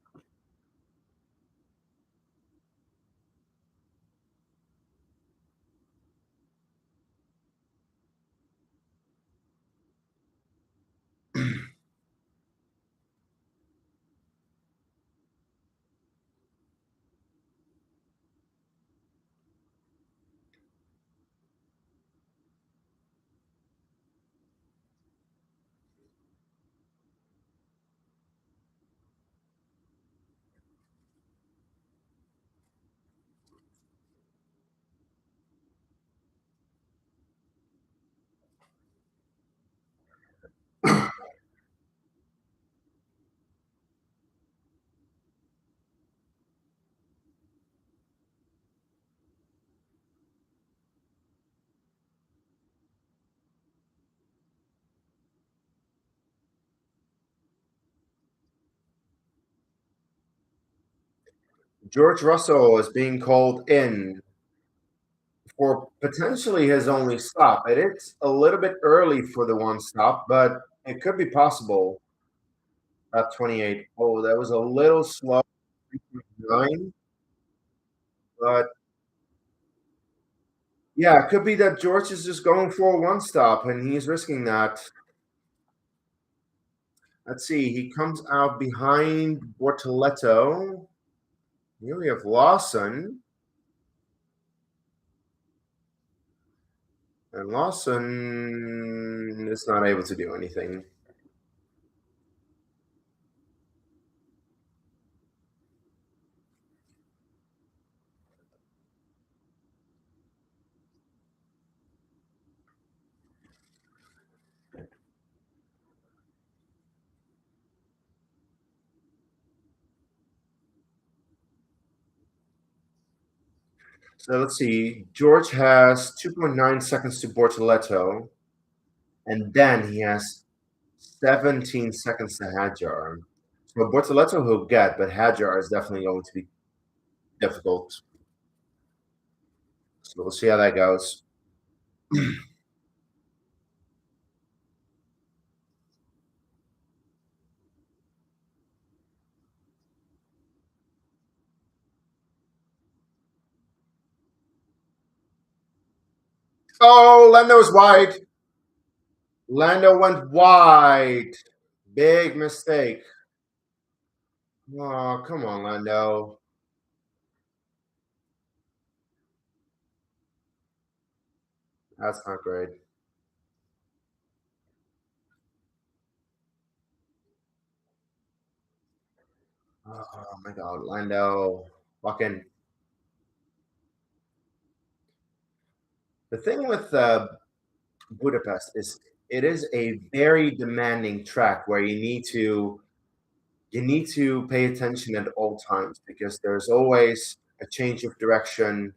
George Russell is being called in for potentially his only stop. It is a little bit early for the one stop, but it could be possible at 28. Oh, that was a little slow. 9, but yeah, it could be that George is just going for a one stop and he's risking that. Let's see. He comes out behind Bortoletto. Here we have Lawson. And Lawson is not able to do anything. So let's see. George has 2.9 seconds to Bortoletto, and then he has 17 seconds to Hadjar. So Bortoletto he'll get, but Hadjar is definitely going to be difficult. So we'll see how that goes. Oh, Lando's wide. Lando went wide. Big mistake. Oh, come on, Lando. That's not great. Oh my God, Lando. Walk in. The thing with Budapest is it is a very demanding track where you need to pay attention at all times because there's always a change of direction.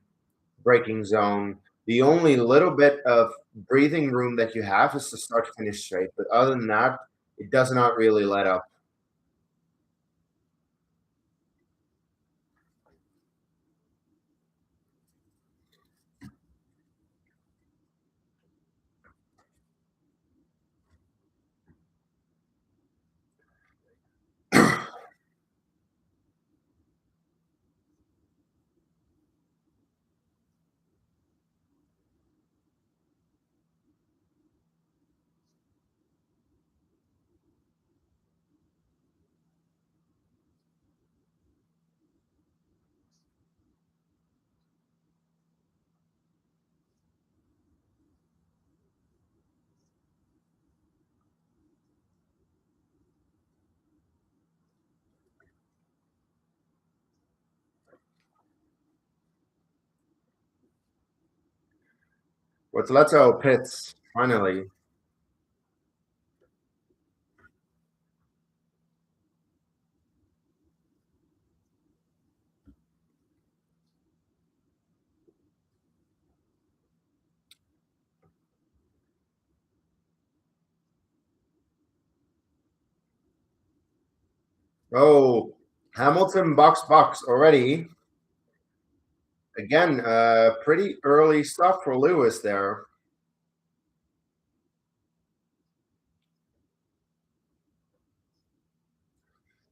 braking zone. The only little bit of breathing room that you have is to start to finish straight. But other than that, it does not really let up. What's Leto pits finally? Oh, Hamilton box already. Again, pretty early stuff for Lewis there.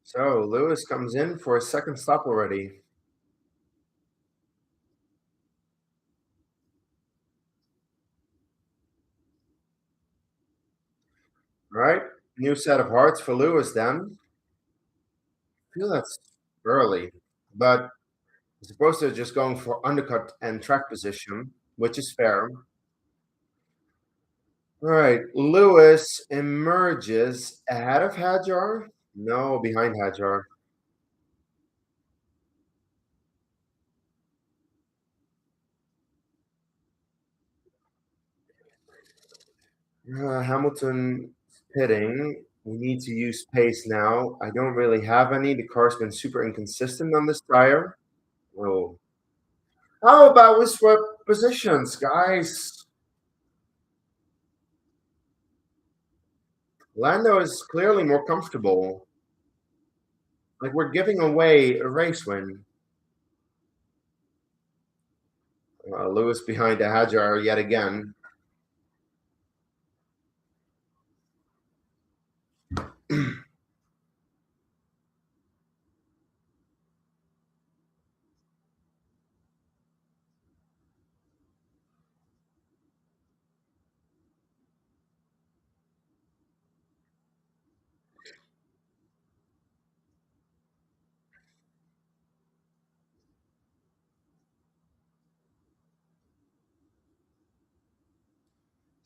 So Lewis comes in for a second stop already. All right, new set of hearts for Lewis then. I feel that's early, but as opposed to just going for undercut and track position, which is fair. All right, Lewis emerges ahead of Hadjar. No, behind Hadjar. Hamilton pitting. We need to use pace now. I don't really have any. The car's been super inconsistent on this tire. Oh, how about we swap positions, guys? Lando is clearly more comfortable. Like we're giving away a race win. Lewis behind the Hadjar yet again.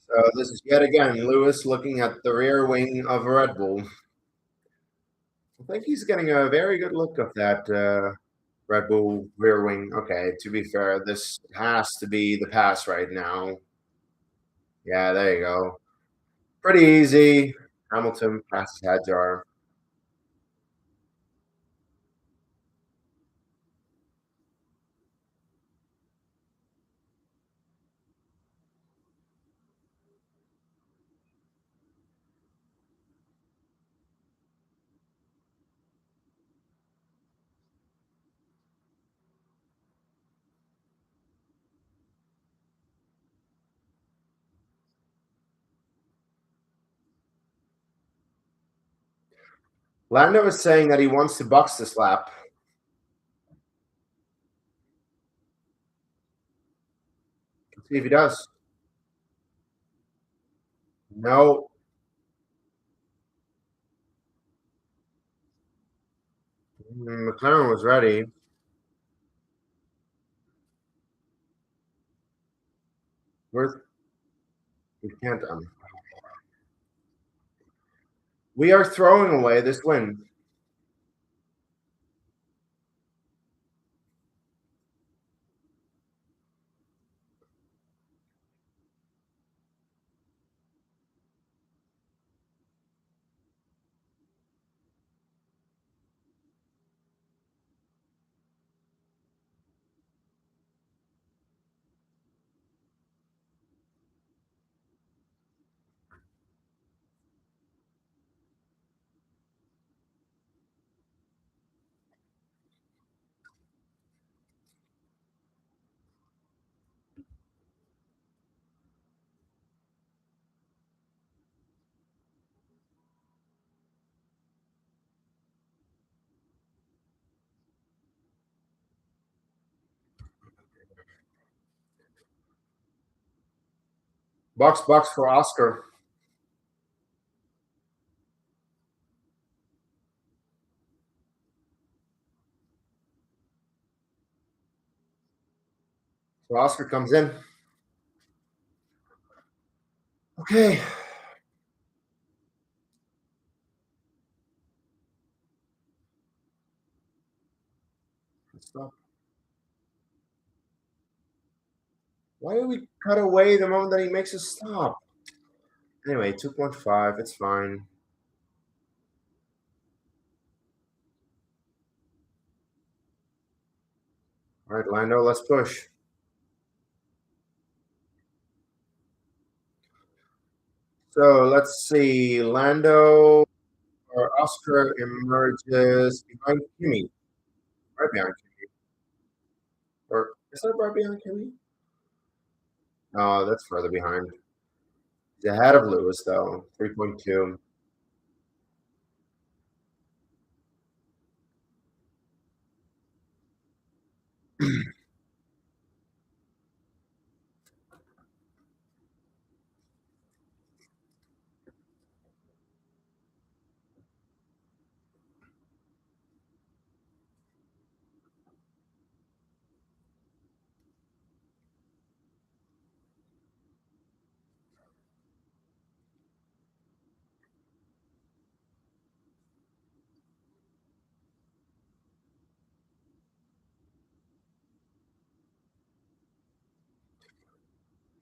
So this is yet again Lewis looking at the rear wing of a Red Bull. I think he's getting a very good look of that Red Bull rear wing. Okay, to be fair, this has to be the pass right now. Yeah, there you go. Pretty easy. Hamilton passes Hadjar. Lando is saying that he wants to box this lap. Let's see if he does. No. McLaren was ready. Where's we can't. We are throwing away this win. Box for Oscar. So Oscar comes in. Okay. Stop. Why do we cut away the moment that he makes us stop? Anyway, 2.5. It's fine. All right, Lando, let's push. So let's see. Lando or Oscar emerges behind Kimi. Right behind Kimi. Or is that right behind Kimi? Oh, that's further behind. He's ahead of Lewis, though. 3.2.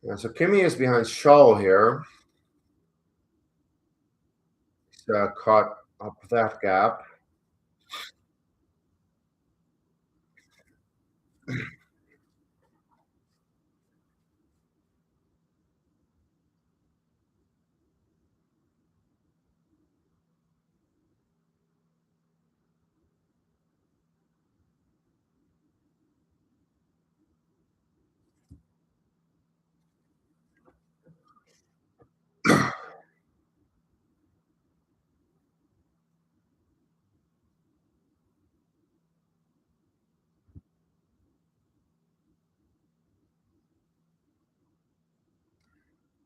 Yeah, so Kimi is behind Shaw here. He's caught up that gap.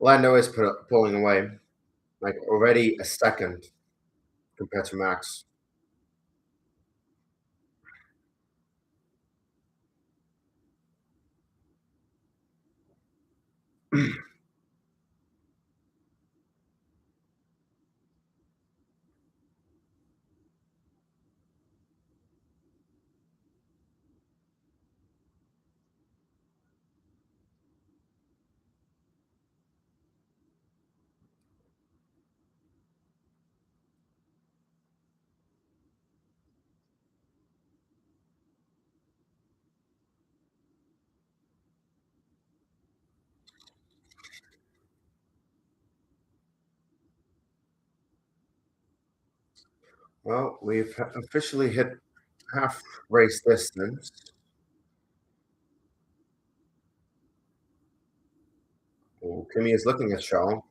Lando is pulling away, like already a second compared to Max. Well, we've officially hit half race distance. Oh, Kimi is looking at Shaw.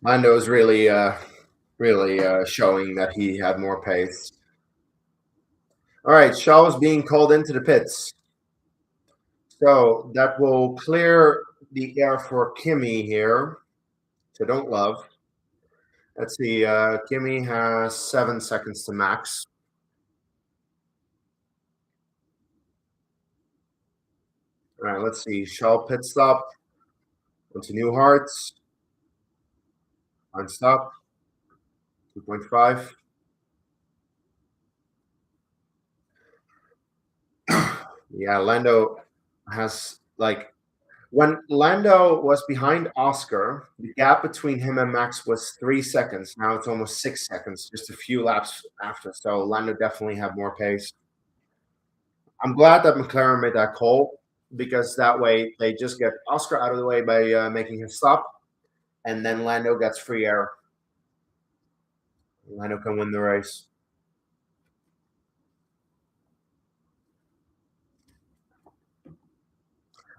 Lando is really showing that he had more pace. All right, Shaw is being called into the pits. So that will clear the air for Kimi here. So don't love. Let's see. Kimi has 7 seconds to max. All right, let's see. Shaw pit stop. Onto New Hearts. Unstop. 2.5. Yeah, Lando has like when Lando was behind Oscar, the gap between him and Max was 3 seconds. Now it's almost 6 seconds, just a few laps after. So Lando definitely had more pace. I'm glad that McLaren made that call because that way they just get Oscar out of the way by making him stop, and then Lando gets free air. Lando can win the race.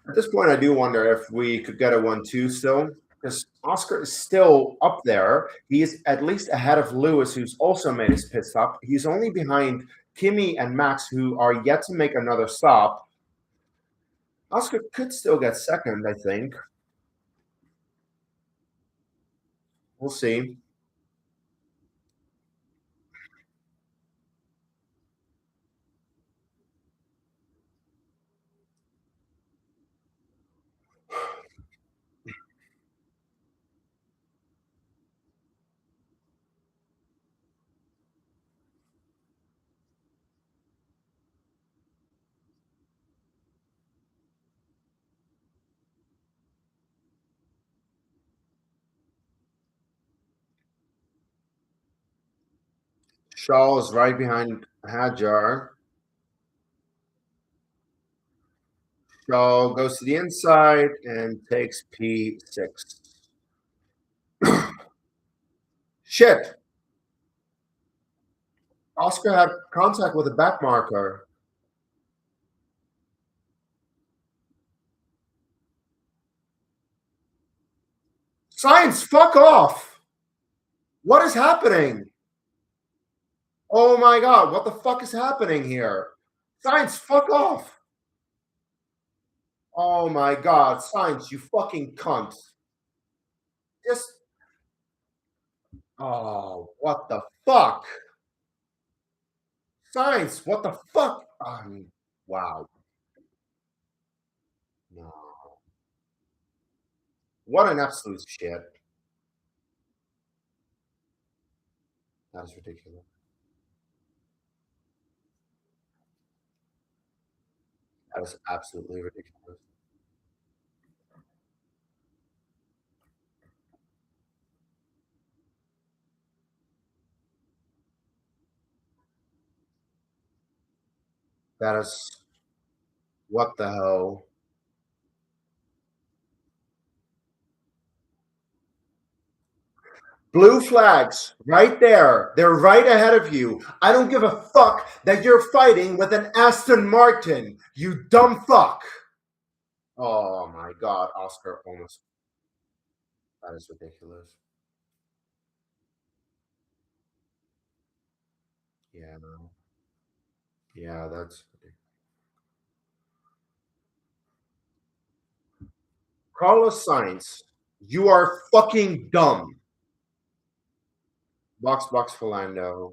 At this point, I do wonder if we could get a 1-2 still, because Oscar is still up there. He is at least ahead of Lewis, who's also made his pit stop. He's only behind Kimi and Max, who are yet to make another stop. Oscar could still get second, I think. We'll see. Shaw is right behind Hadjar. Shaw goes to the inside and takes P6. Shit! Oscar had contact with a back marker. Science, fuck off! What is happening? Oh my god, what the fuck is happening here? Science, fuck off! Oh my god, Science, you fucking cunt. Just. Oh, what the fuck? Science, what the fuck? Wow. No. What an absolute shit. That is ridiculous. That is absolutely ridiculous. That is. What the hell? Blue flags right there. They're right ahead of you. I don't give a fuck that you're fighting with an Aston Martin. You dumb fuck. Oh my god, Oscar almost. That is ridiculous. Yeah, no. Yeah, that's ridiculous. Carlos Sainz, you are fucking dumb. Box Philando.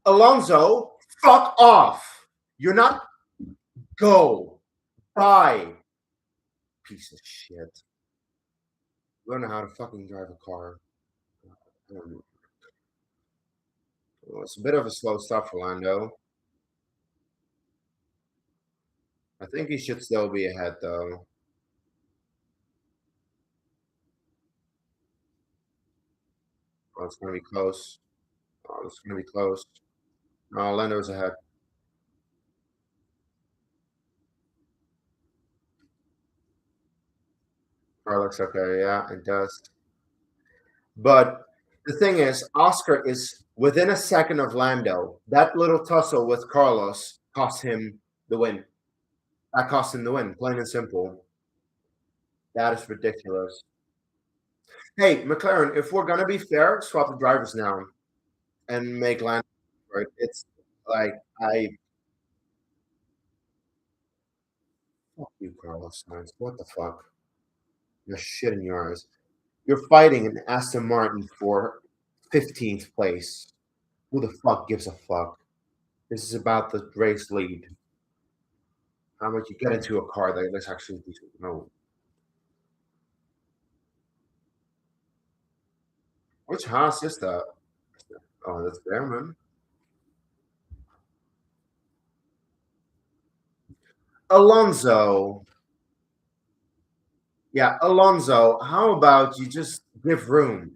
Alonso, fuck off. You're not. Go. Bye. Piece of shit. Learn how to fucking drive a car. Well, it's a bit of a slow start for Lando. I think he should still be ahead, though. Oh, it's going to be close. Oh, it's going to be close. No, Lando's ahead. Car looks okay. Yeah, it does. But the thing is, Oscar is within a second of Lando. That little tussle with Carlos cost him the win. That cost him the win, plain and simple. That is ridiculous. Hey, McLaren, if we're gonna be fair, swap the drivers now and make Lando. Right? It's like I fuck you, Carlos Sainz. What the fuck? You're shit in your eyes. You're fighting an Aston Martin for 15th place. Who the fuck gives a fuck? This is about the race lead. How much you get into a car that's actually decent. No. Which Haas is that? Oh, that's there, man. Alonso. Yeah, Alonso. How about you just give room?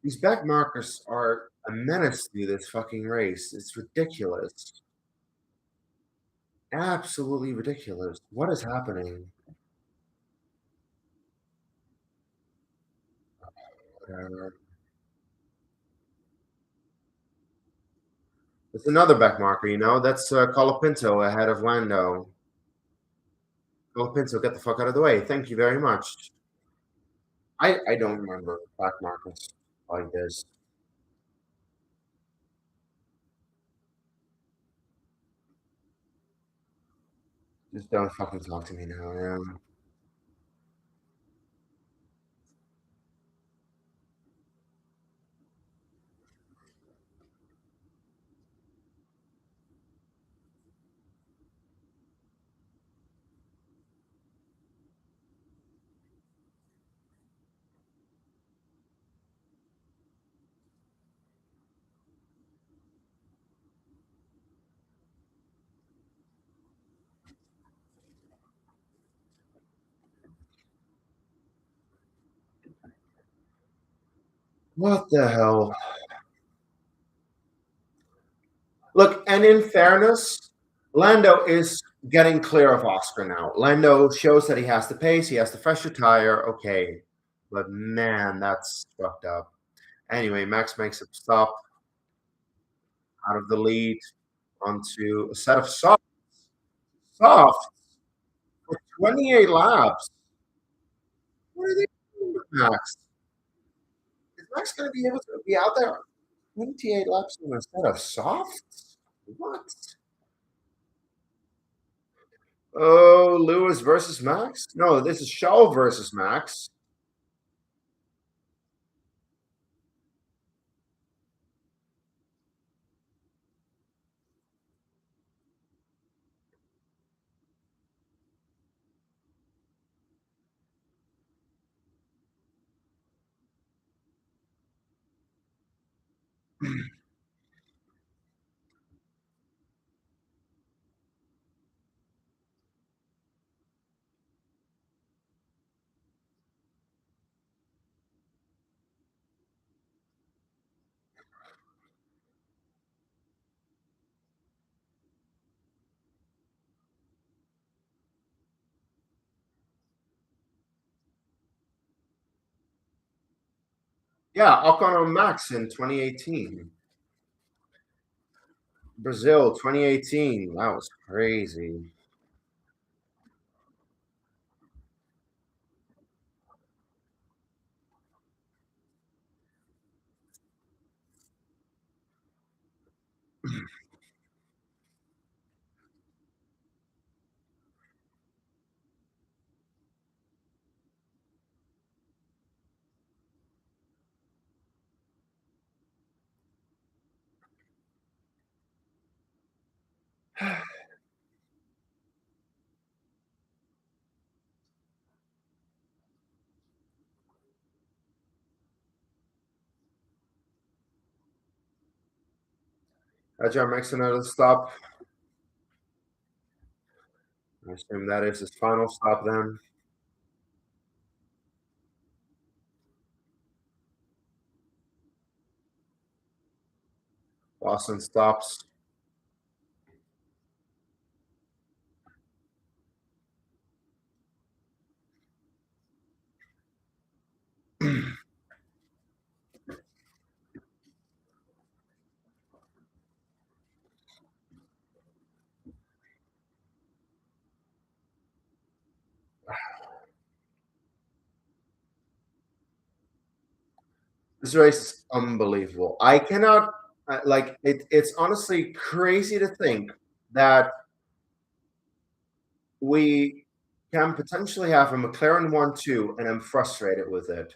These back markers are a menace to this fucking race. It's ridiculous. Absolutely ridiculous. What is happening? Uh, it's another back marker, you know? That's Colapinto ahead of Lando. Colapinto, get the fuck out of the way. Thank you very much. I don't remember back markers like this. Just don't fucking talk to me now, man. What the hell? Look, and in fairness, Lando is getting clear of Oscar now. Lando shows that he has the pace, he has the fresher tire. Okay, but man, that's fucked up. Anyway, Max makes a stop out of the lead onto a set of soft for 28 laps. What are they doing with Max? Is Max going to be able to be out there 28 laps on a set of softs? What? Oh, Lewis versus Max? No, this is Shaw versus Max. Yeah, Ocon on Max in 2018. Brazil 2018. That was crazy. John makes another stop. I assume that is his final stop then. Boston stops. This race is unbelievable. I cannot like it. It's honestly crazy to think that we can potentially have a McLaren 1-2, and I'm frustrated with it. Is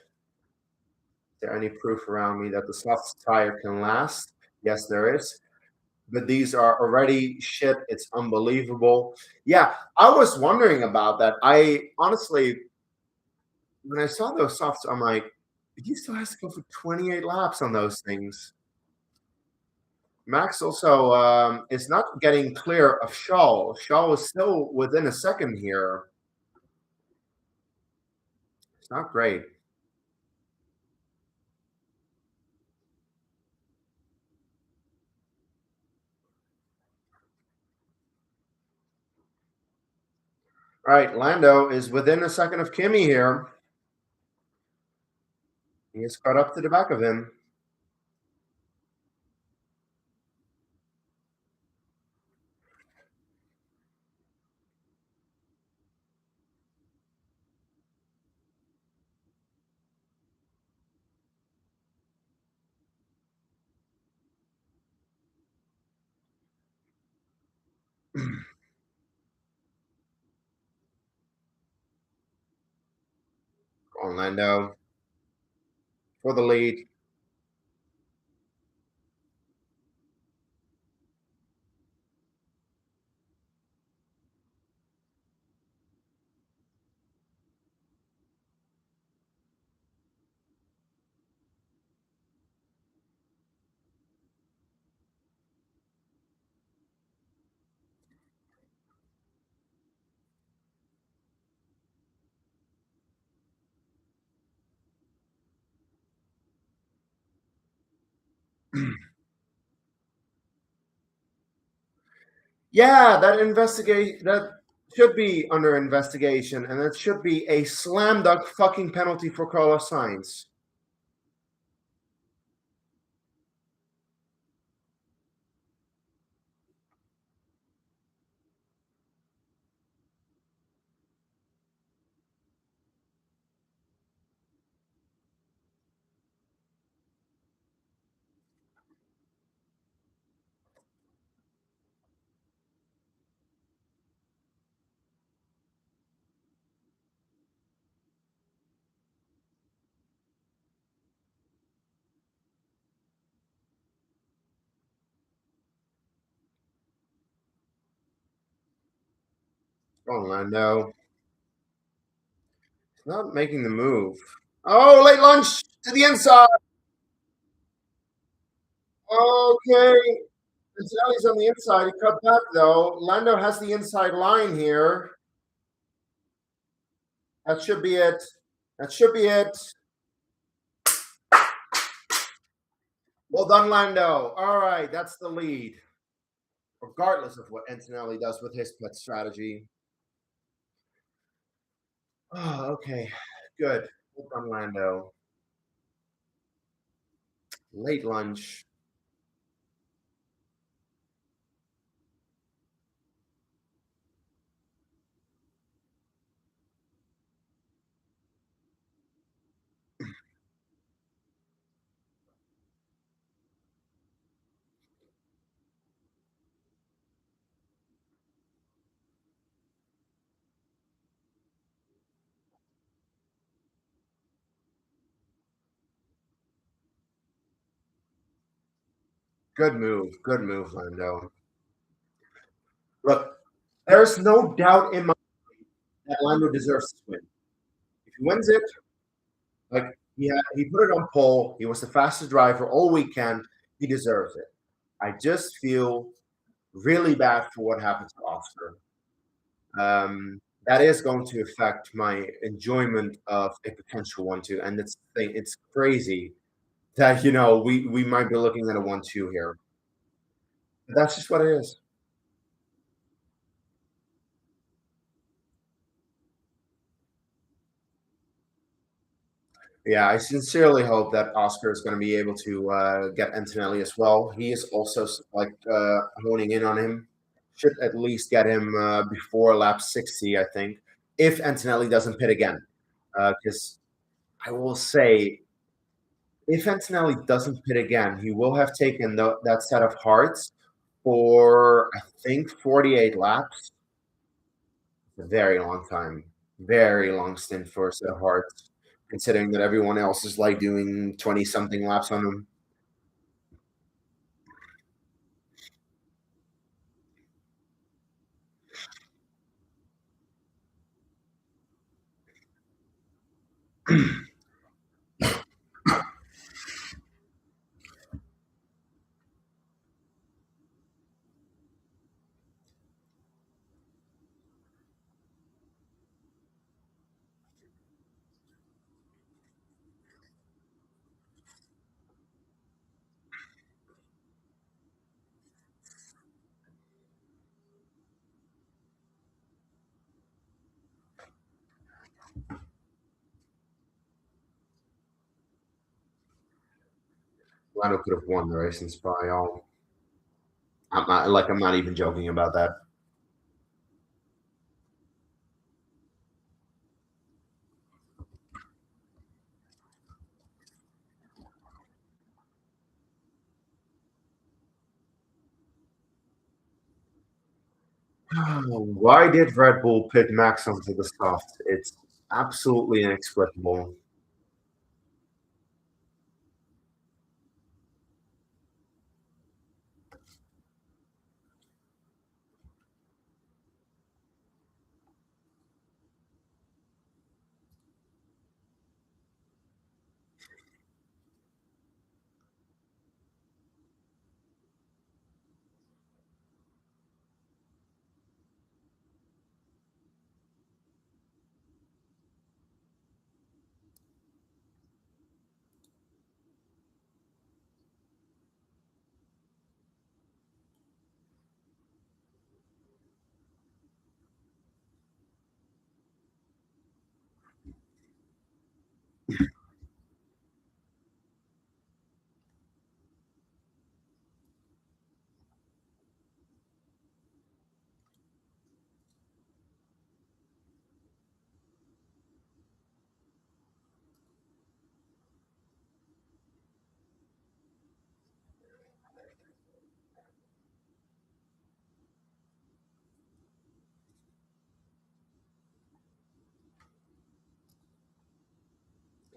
there any proof around me that the soft tire can last? Yes, there is. but these are already shit. It's unbelievable. Yeah, I was wondering about that. I honestly, when I saw those softs, I'm like, he still has to go for 28 laps on those things. Max also is not getting clear of Shaw. Shaw is still within a second here. It's not great. All right, Lando is within a second of Kimi here. He is caught up to the back of him. Orlando for the lead. Yeah, that should be under investigation, and that should be a slam dunk fucking penalty for Carlos Sainz. Orlando not making the move. Oh, late lunge to the inside. Okay, Zinelli's on the inside. He cut back though. Lando has the inside line here. That should be it. That should be it. Well done, Lando. All right, that's the lead. Regardless of what Antonelli does with his pit strategy. Oh, okay, good. Well done, Lando. Late lunch. Good move. Good move, Lando. Look, there's no doubt in my mind that Lando deserves this win. If he wins it, like he put it on pole. He was the fastest driver all weekend. He deserves it. I just feel really bad for what happened to Oscar. That is going to affect my enjoyment of a potential 1-2. And it's crazy that we might be looking at a 1-2 here. But that's just what it is. Yeah, I sincerely hope that Oscar is going to be able to get Antonelli as well. He is also like honing in on him. Should at least get him before lap 60, I think, if Antonelli doesn't pit again. Because I will say, if Antonelli doesn't pit again, he will have taken that set of hearts for, I think, 48 laps. A very long time. Very long stint for a set of hearts, considering that everyone else is like doing 20 something laps on him. Lando could have won the race in Spa. I'm not even joking about that. Why did Red Bull pit Max onto the soft? It's absolutely inexplicable.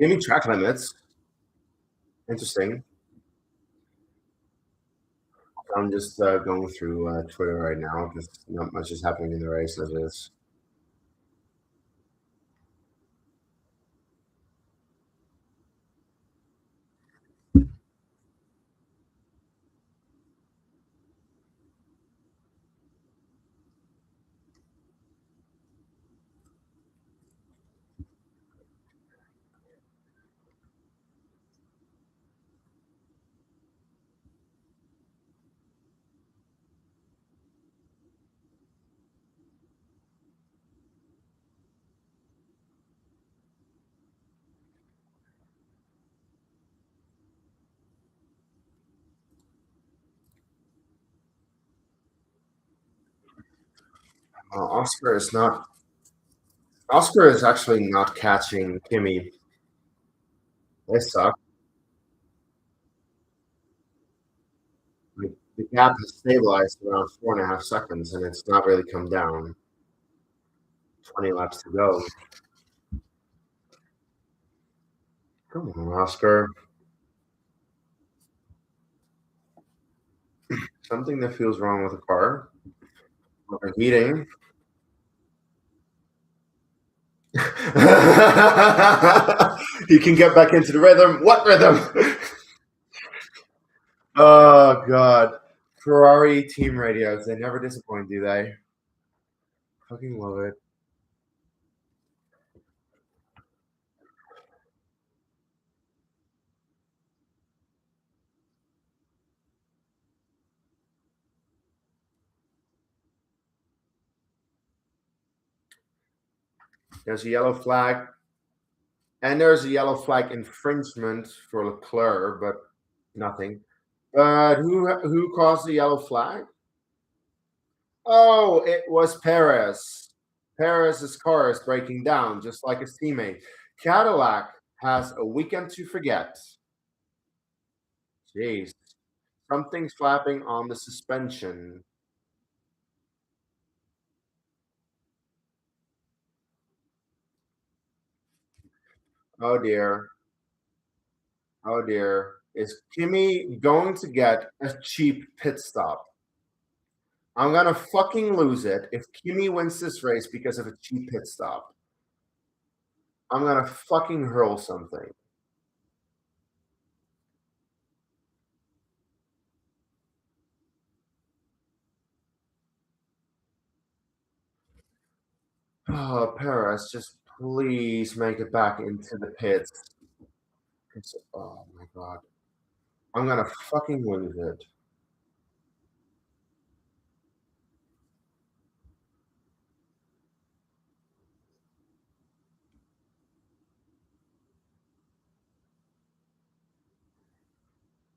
Any track limits? Interesting. I'm just going through Twitter right now because not much is happening in the race as is. Oscar is not. Oscar is actually not catching Kimmy. They suck. Like, the gap has stabilized around 4.5 seconds, and it's not really come down. 20 laps to go. Come on, Oscar. Something that feels wrong with the car. Overheating. He can get back into the rhythm. What rhythm? Oh God. Ferrari team radios. They never disappoint, do they? Fucking love it. There's a yellow flag. And there's a yellow flag infringement for Leclerc, but nothing. But who caused the yellow flag? Oh, it was Perez. Perez's car is breaking down, just like his teammate. Cadillac has a weekend to forget. Jeez. Something's flapping on the suspension. Oh dear. Oh dear. Is Kimi going to get a cheap pit stop? I'm gonna fucking lose it if Kimi wins this race because of a cheap pit stop. I'm gonna fucking hurl something. Oh, Paris, just please make it back into the pits. Oh my god. I'm gonna fucking lose it.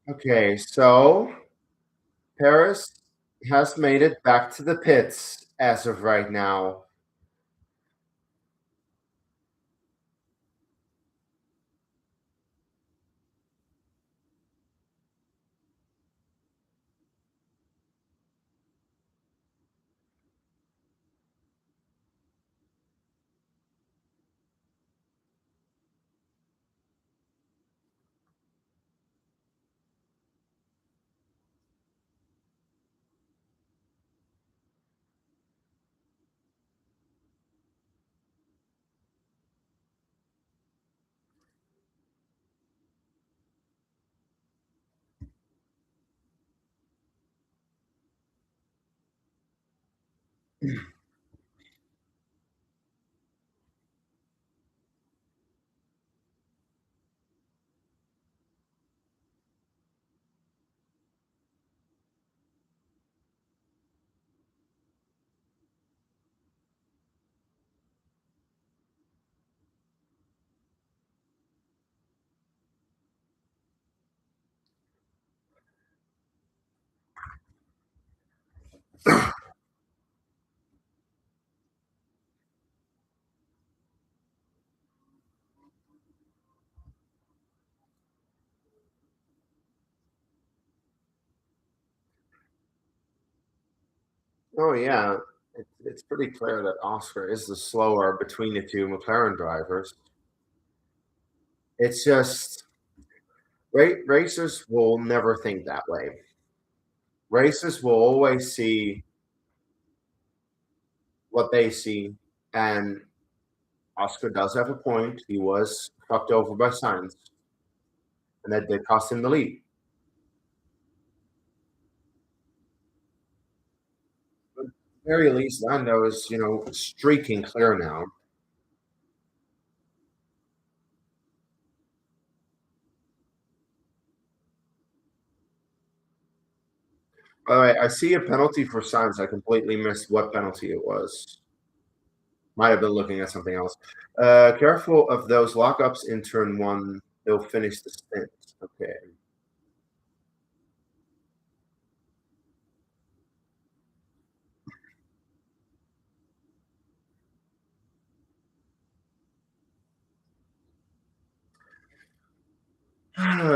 Okay, so Paris has made it back to the pits as of right now. Oh yeah, it's pretty clear that Oscar is the slower between the two McLaren drivers. It's just racers will never think that way. Racers will always see what they see, and Oscar does have a point. He was fucked over by science, and that did cost him the lead. But at the very least, Lando is, streaking clear now. All right, I see a penalty for science. I completely missed what penalty it was. Might have been looking at something else. Careful of those lockups in turn one. They'll finish the stint. Okay.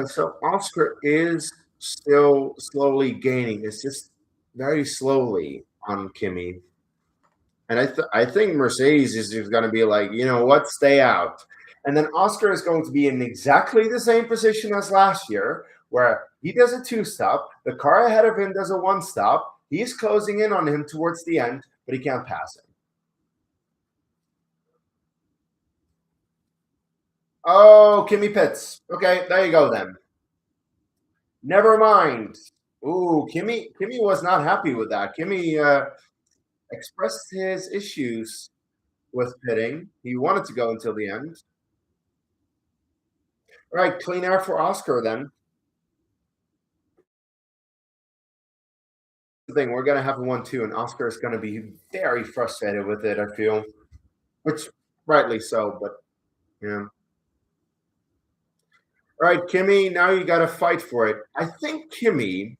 So Oscar is still slowly gaining. It's just very slowly on Kimmy. And I think Mercedes is just going to be like, you know what, stay out. And then Oscar is going to be in exactly the same position as last year, where he does a two stop, the car ahead of him does a one stop. He's closing in on him towards the end, but he can't pass him. Oh, Kimmy Pitts. Okay, there you go then. Never mind. Ooh, Kimmy was not happy with that. Kimmy expressed his issues with pitting. He wanted to go until the end. All right, clean air for Oscar then. The thing we're gonna have a 1-2, and Oscar is gonna be very frustrated with it. I feel, which rightly so, but yeah. All right, Kimmy, now you got to fight for it. I think Kimmy.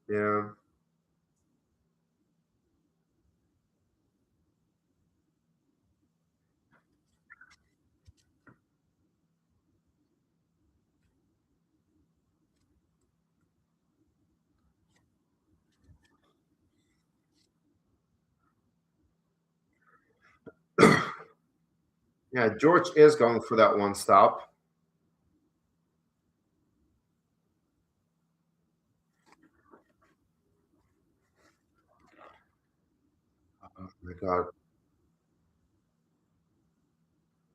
Yeah, yeah. George is going for that one stop. my God.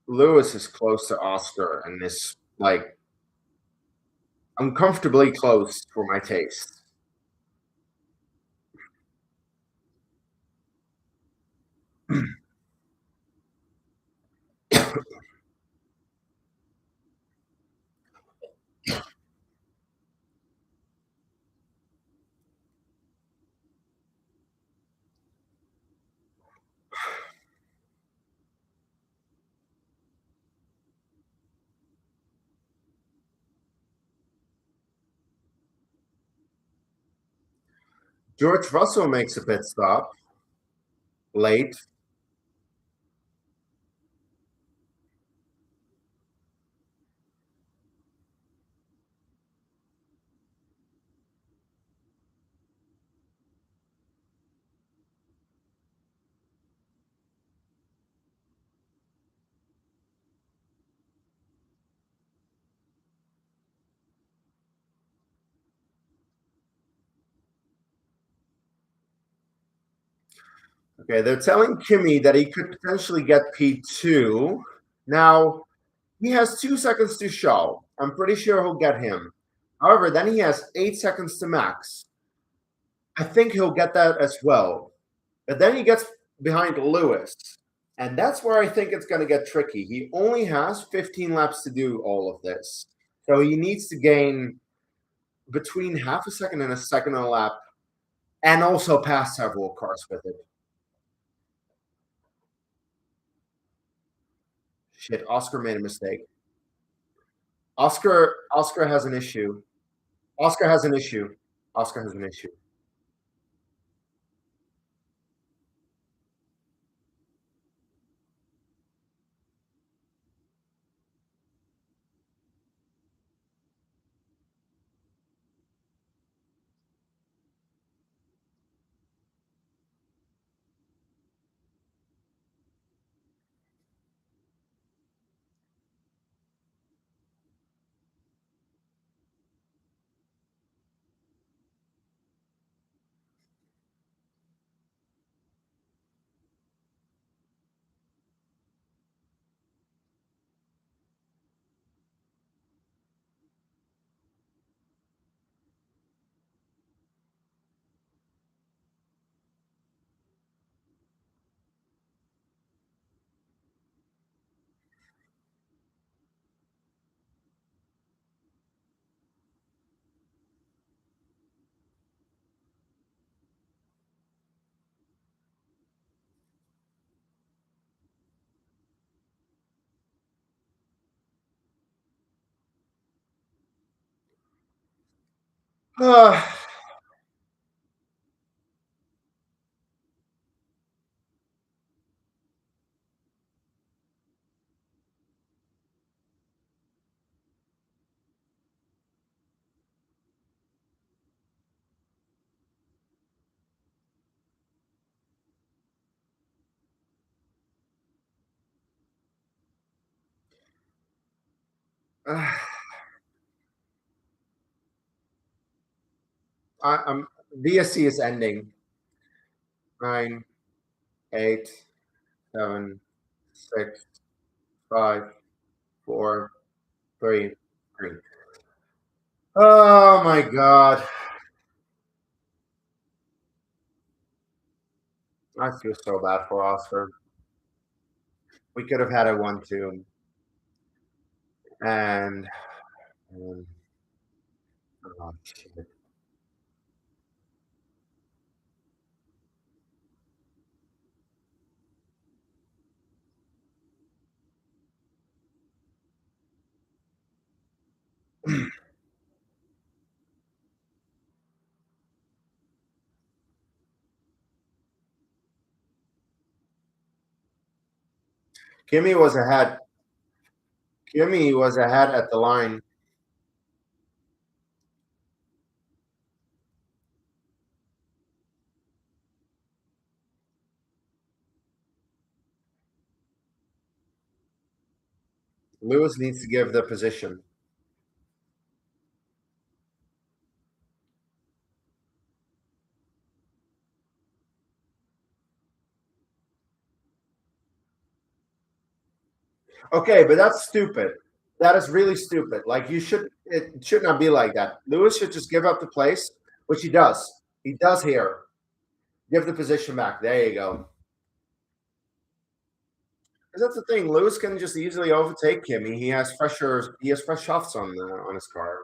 Lewis is close to Oscar, and this like uncomfortably close for my taste. George Russell makes a pit stop late. Okay, they're telling Kimmy that he could potentially get P2. Now, he has 2 seconds to show. I'm pretty sure he'll get him. However, then he has 8 seconds to max. I think he'll get that as well. But then he gets behind Lewis. And that's where I think it's going to get tricky. He only has 15 laps to do all of this. So he needs to gain between half a second and a second a lap and also pass several cars with it. Shit, Oscar made a mistake. Oscar has an issue. Oscar has an issue. Oscar has an issue. I'm VSC is ending. 9, 8, 7, 6, 5, 4, 3, 3. Oh my God. I feel so bad for Oscar. We could have had a 1-2. And oh, shit. Kimmy was ahead. Kimmy was ahead at the line. Lewis needs to give the position. Okay, but that's stupid. That is really stupid. Like you should, it should not be like that. Lewis should just give up the place, which he does. He does here. Give the position back. There you go. Because that's the thing. Lewis can just easily overtake him. He has fresher. He has fresh shafts on his car.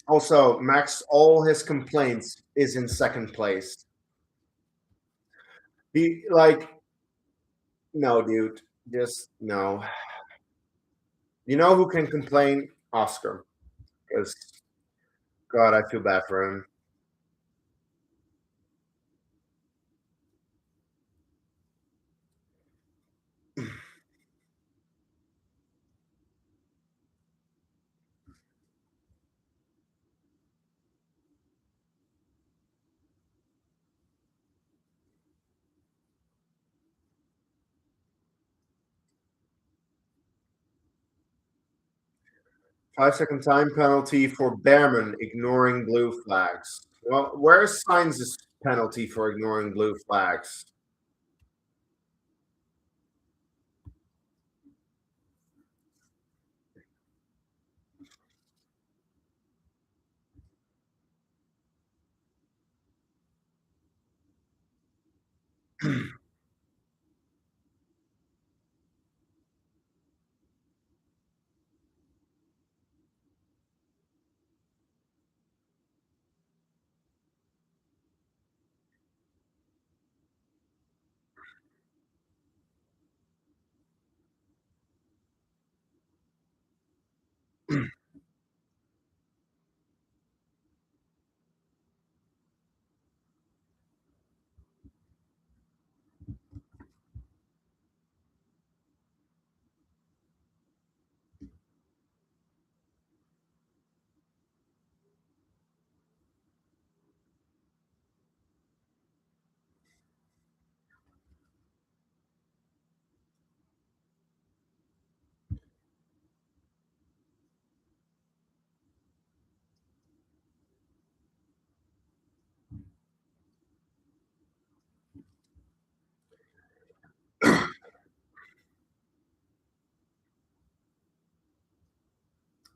Also, Max, all his complaints is in second place. He like no, dude. Just no. You know who can complain? Oscar. Because God, I feel bad for him. 5 second time penalty for Behrman ignoring blue flags. Well, where's Sainz's penalty for ignoring blue flags?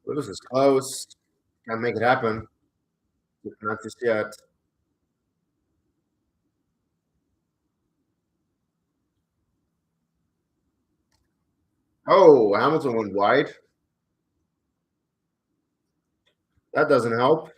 Lewis is close. Can't make it happen. Not just yet. Oh, Hamilton went wide. That doesn't help.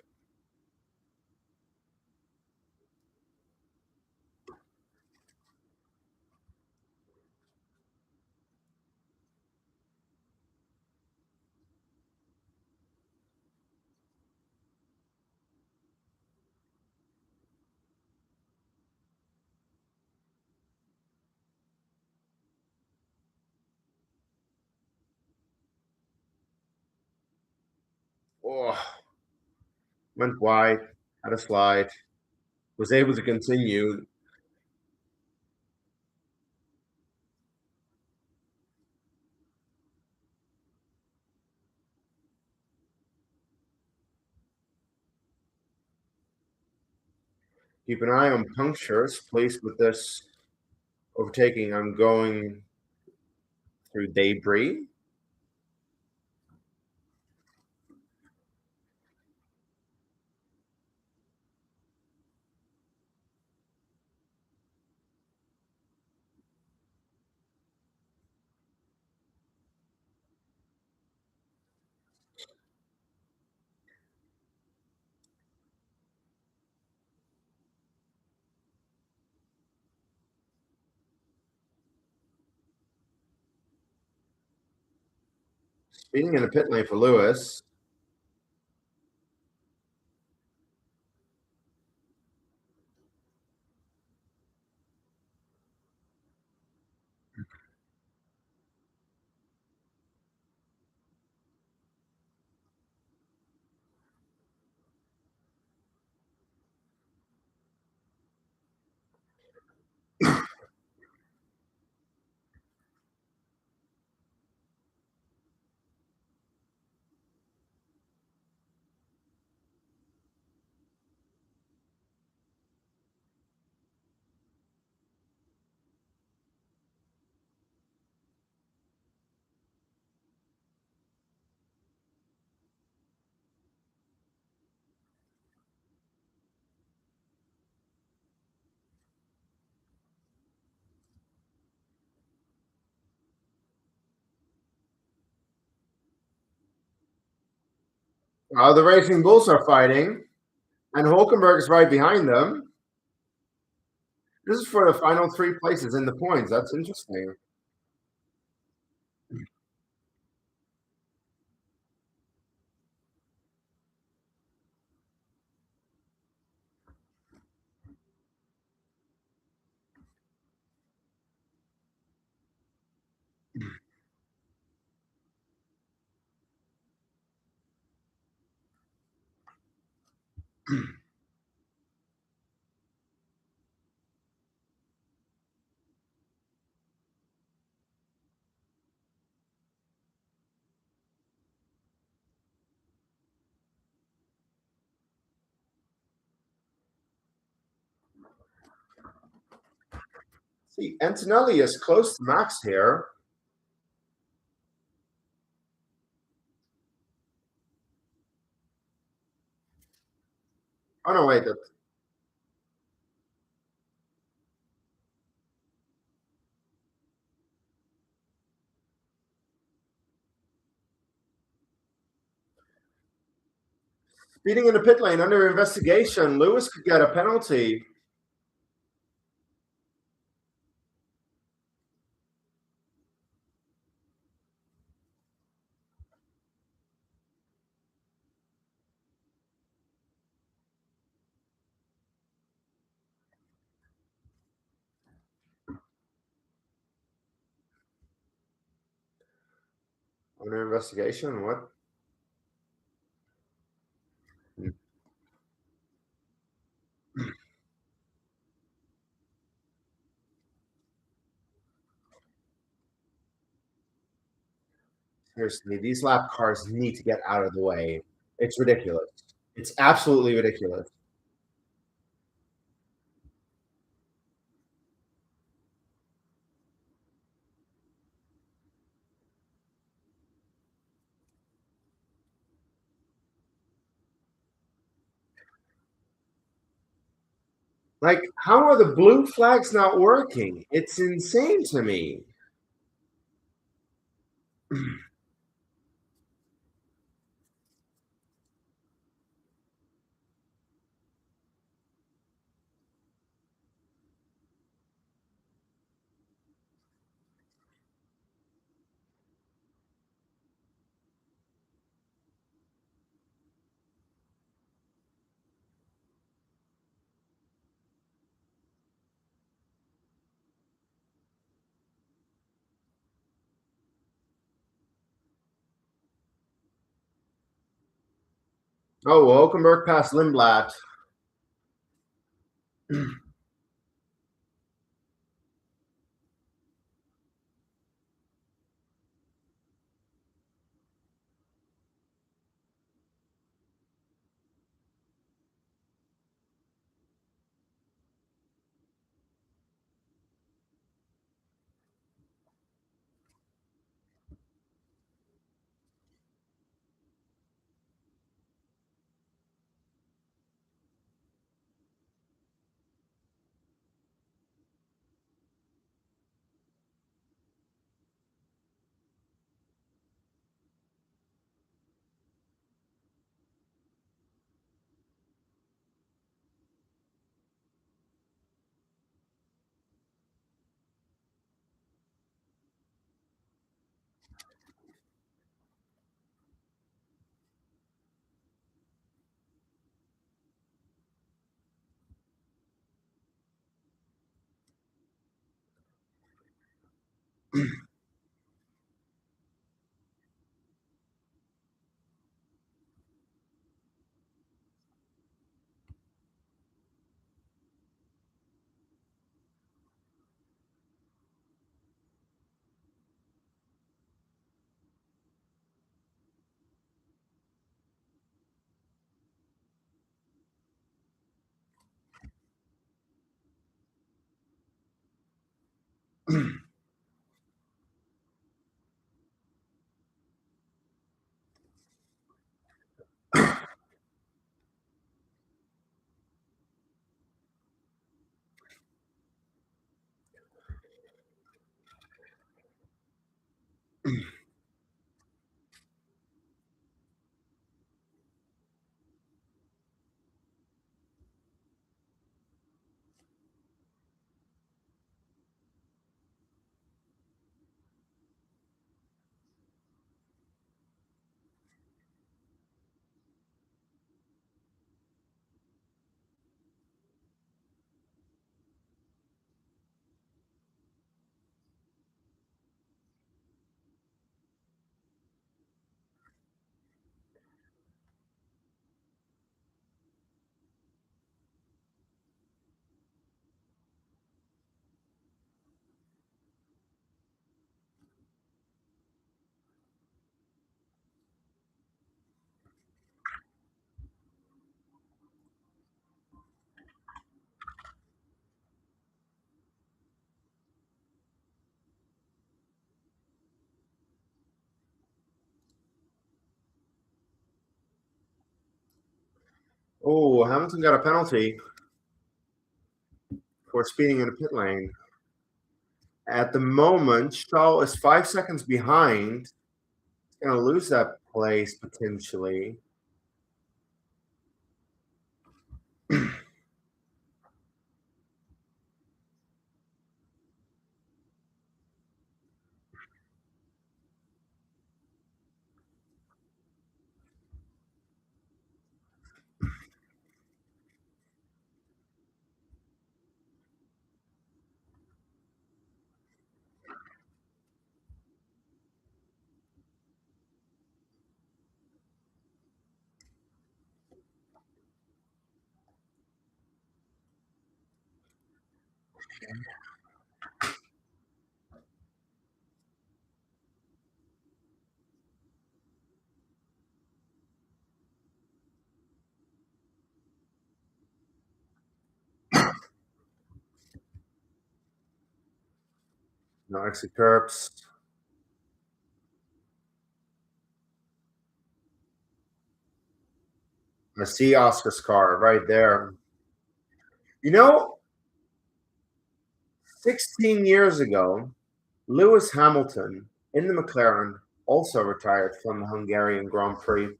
Oh, went wide. Had a slide. Was able to continue. Keep an eye on punctures, please. With this overtaking, I'm going through debris. Speeding in the pit lane for Lewis. The Racing Bulls are fighting, and Hulkenberg is right behind them. This is for the final three places in the points. That's interesting. See, Antonelli is close to Max here. Oh no, wait. Speeding in the pit lane under investigation. Lewis could get a penalty. Under investigation? What? Seriously, these lap cars need to get out of the way. It's ridiculous. It's absolutely ridiculous. Like, how are the blue flags not working? It's insane to me. Oh, Hulkenberg passed Lindblad. Oh, Hamilton got a penalty for speeding in the pit lane. At the moment, Shaw is 5 seconds behind. He's going to lose that place potentially. No exit curbs. I see Oscar's car right there. You know, 16 years ago, Lewis Hamilton in the McLaren also retired from the Hungarian Grand Prix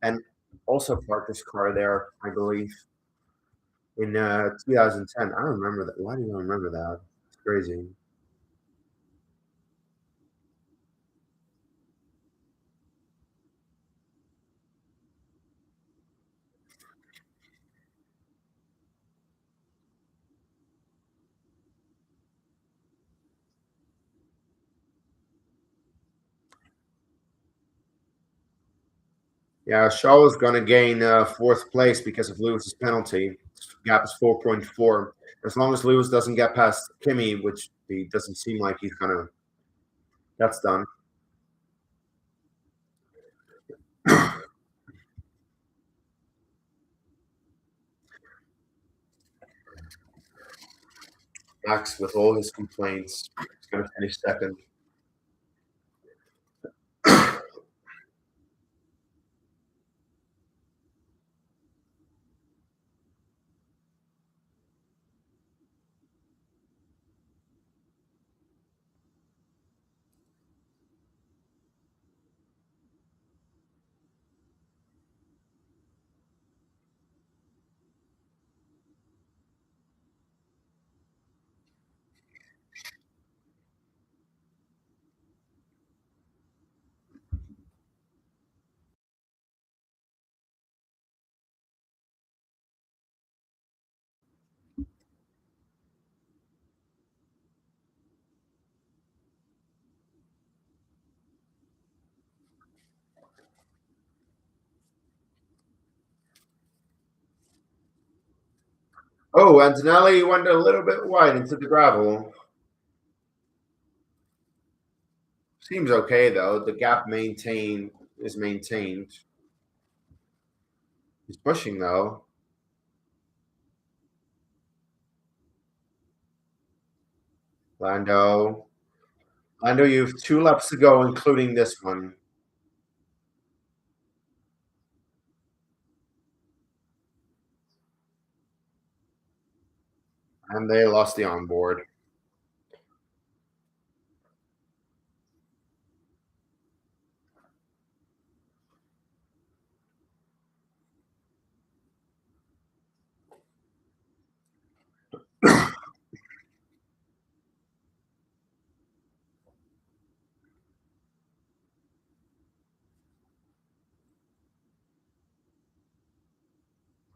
and also parked his car there, I believe, in 2010. I remember that. Why do you remember that? It's crazy. Yeah, Shaw is going to gain fourth place because of Lewis's penalty. Gap is 4.4. As long as Lewis doesn't get past Kimi, which he doesn't seem like he's going to, that's done. Max, with all his complaints, is going to finish second. Oh, Antonelli went a little bit wide into the gravel. Seems okay though. The gap is maintained. He's pushing though. Lando. Lando, you have 2 laps to go, including this one. And they lost the onboard.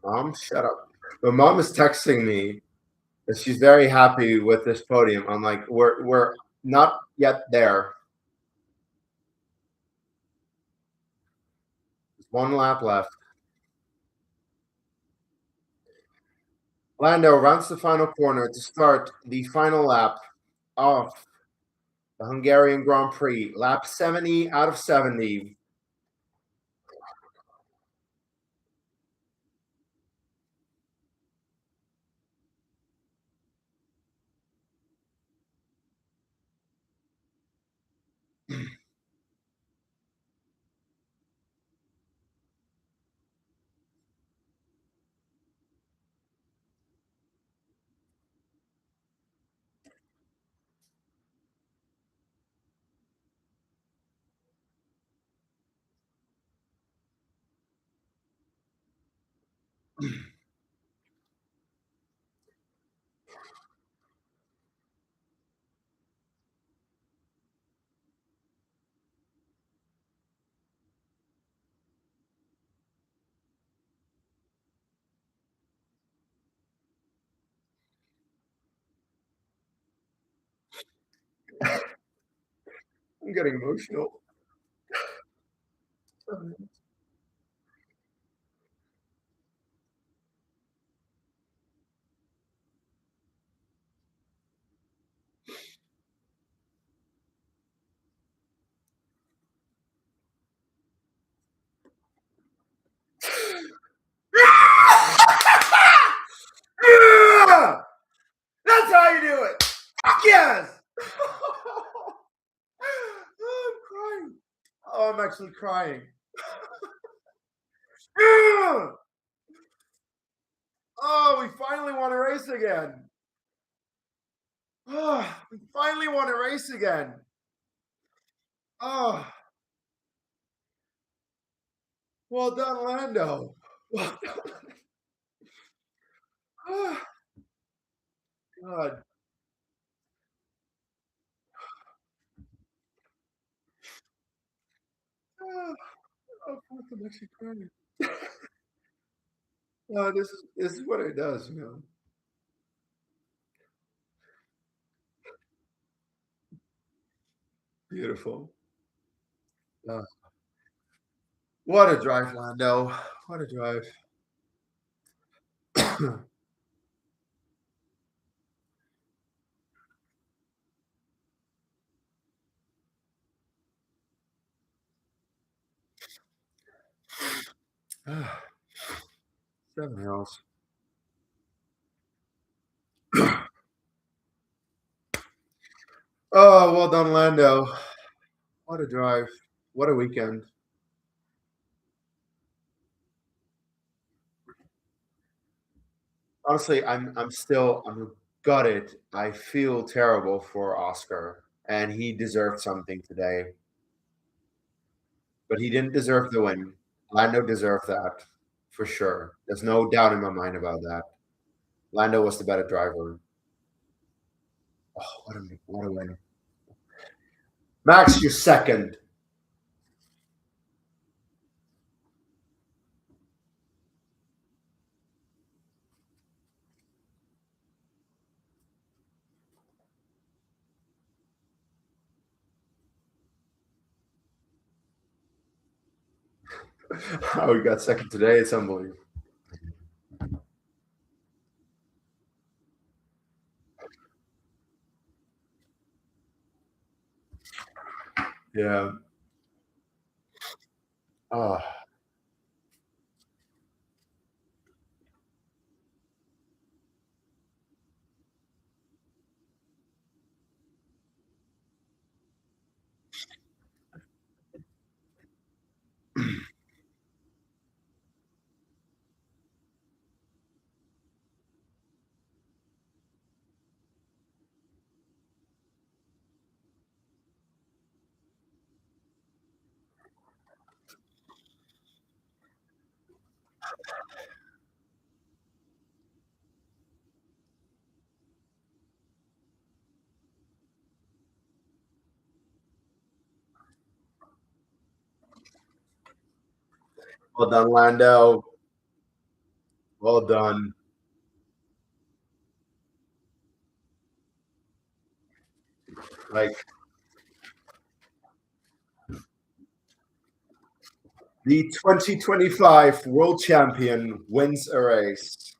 Mom, shut up. My mom is texting me that she's very happy with this podium. I'm like, we're not yet there. There's 1 lap left. Lando rounds the final corner to start the final lap of the Hungarian Grand Prix. Lap 70 out of 70. I'm getting emotional. Yeah! That's how you do it. Yes. Oh, I'm crying. Oh, I'm actually crying. Yeah! Oh, we finally won a race again. Oh, we finally won a race again. Oh, well done, Lando. Well done. Oh, God. Oh, oh, I'm actually crying. No, this is what it does, you know. Beautiful. Uh, what a drive, Lando. What a drive. Ah, 7 hills. Oh, well done, Lando. What a drive. What a weekend. Honestly, I'm gutted. I feel terrible for Oscar, and he deserved something today, but he didn't deserve the win. Lando deserved that for sure. There's no doubt in my mind about that. Lando was the better driver. Oh, what a win. Max, you're second. Oh, we got second today. It's unbelievable. Yeah. Oh, well done, Lando. Well done. Like the 2025 world champion wins a race.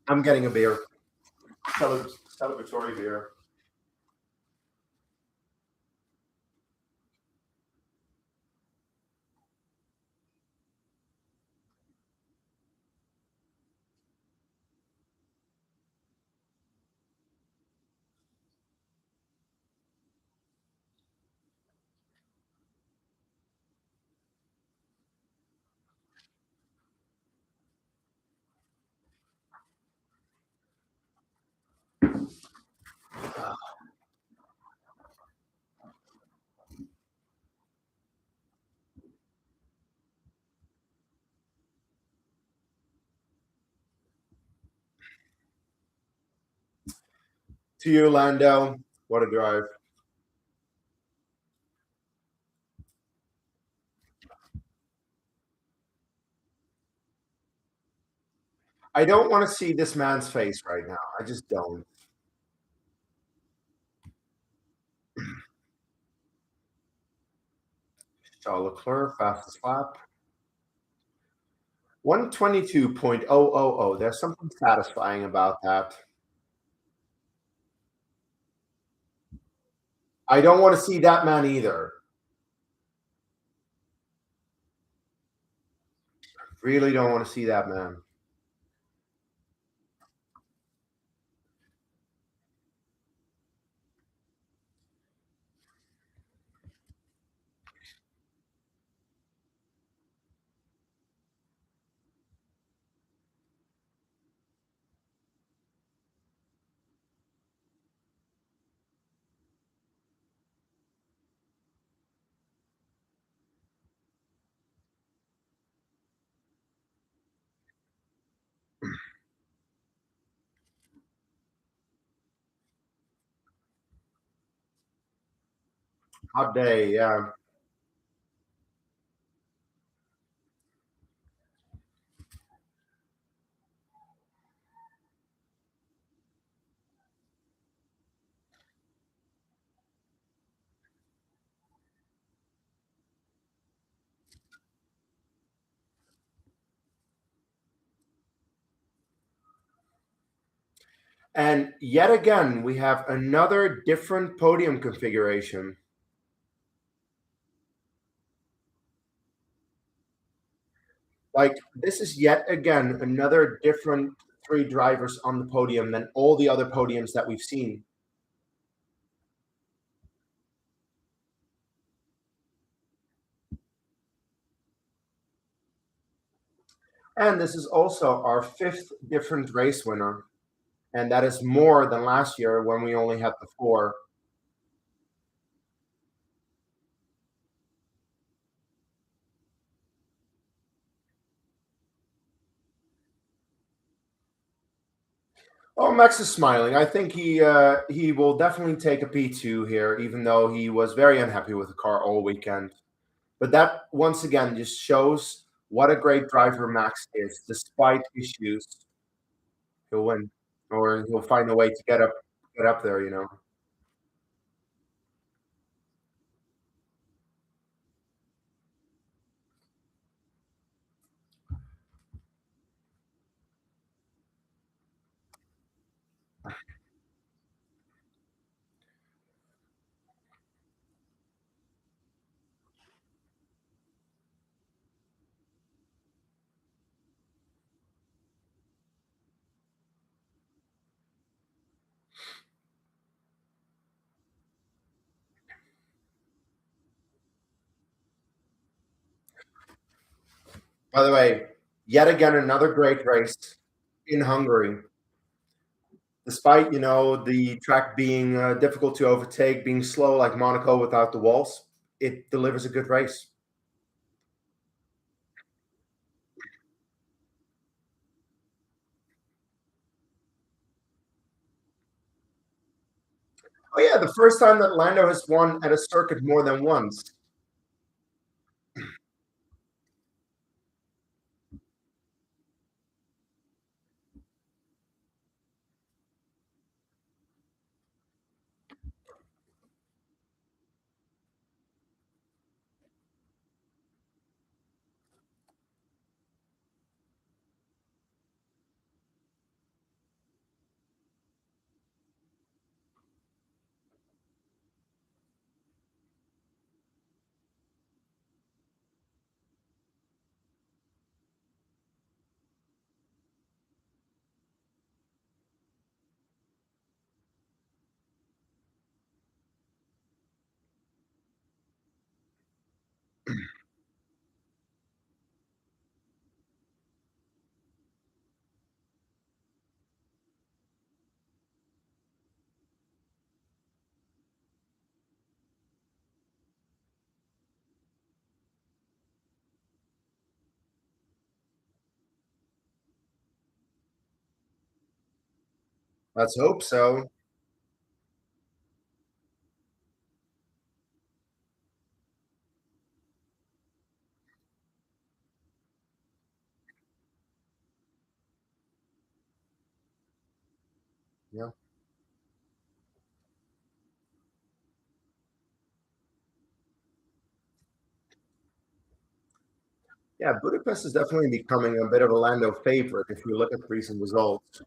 I'm getting a beer. Celebratory beer. To you, Lando. What a drive. I don't want to see this man's face right now. I just don't. Charles Leclerc, fastest lap. 122.000. There's something satisfying about that. I don't want to see that man either. Really don't want to see that man. Hot day, yeah. And yet again, we have another different podium configuration. Like, this is yet again another different three drivers on the podium than all the other podiums that we've seen. And this is also our fifth different race winner. And that is more than last year when we only had the four. Oh, Max is smiling. I think he will definitely take a P2 here, even though he was very unhappy with the car all weekend. But that once again just shows what a great driver Max is. Despite issues, he'll win, or he'll find a way to get up there. You know. By the way, yet again another great race in Hungary. Despite the track being difficult to overtake, being slow like Monaco without the walls, it delivers a good race. Oh yeah, the first time that Lando has won at a circuit more than once. Let's hope so. Yeah. Yeah, Budapest is definitely becoming a bit of a Lando favorite if you look at recent results.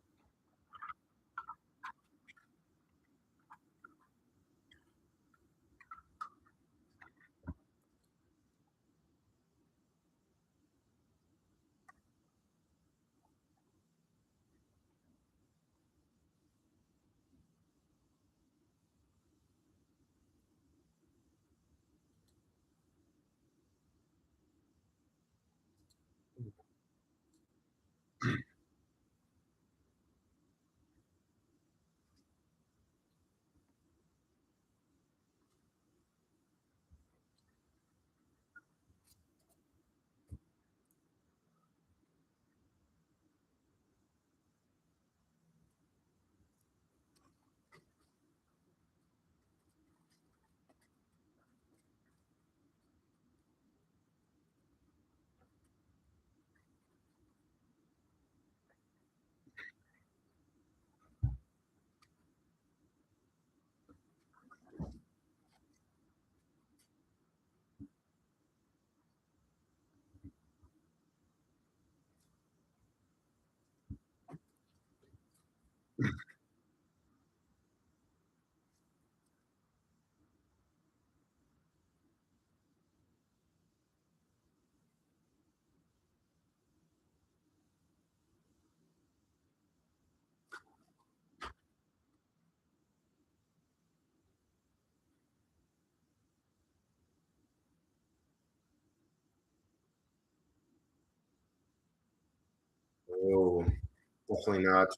Oh, definitely not.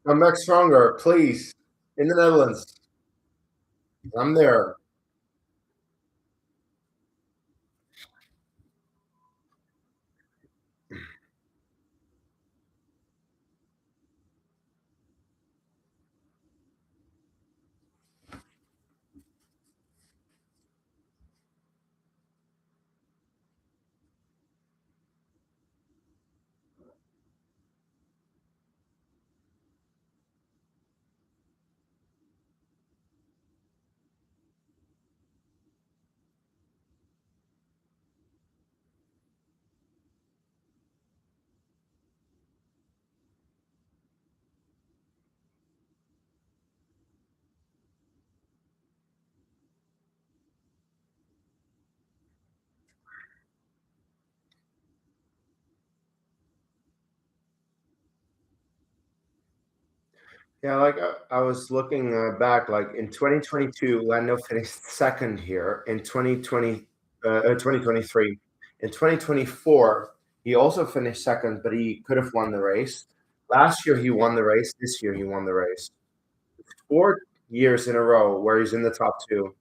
Come back stronger, please. In the Netherlands. I'm there. Yeah, like I was looking back, like in 2022, Lando finished second here. In 2023, in 2024, he also finished second, but he could have won the race. Last year, he won the race. This year, he won the race. 4 years in a row where he's in the top two.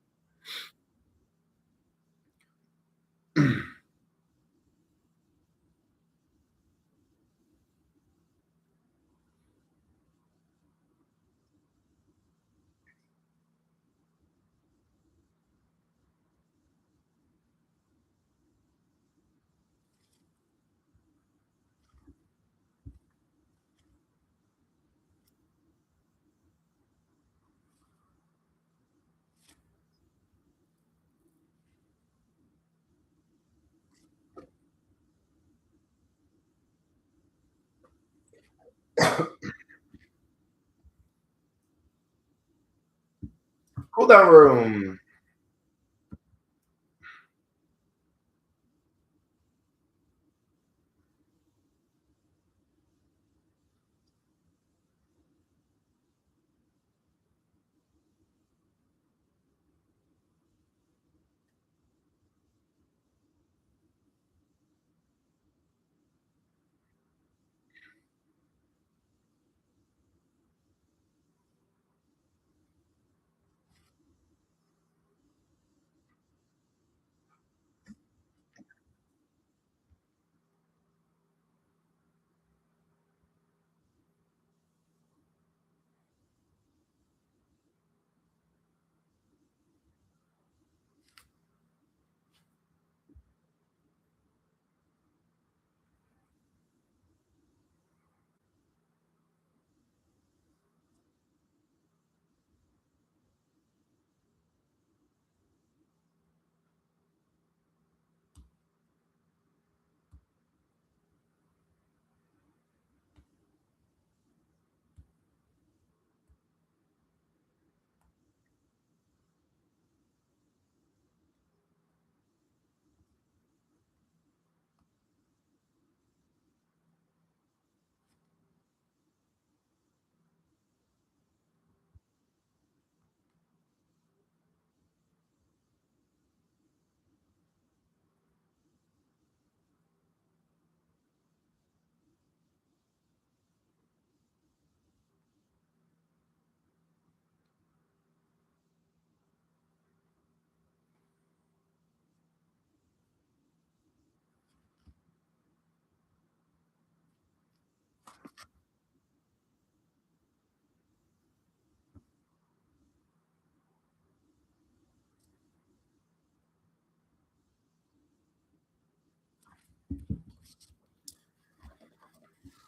Cool down room.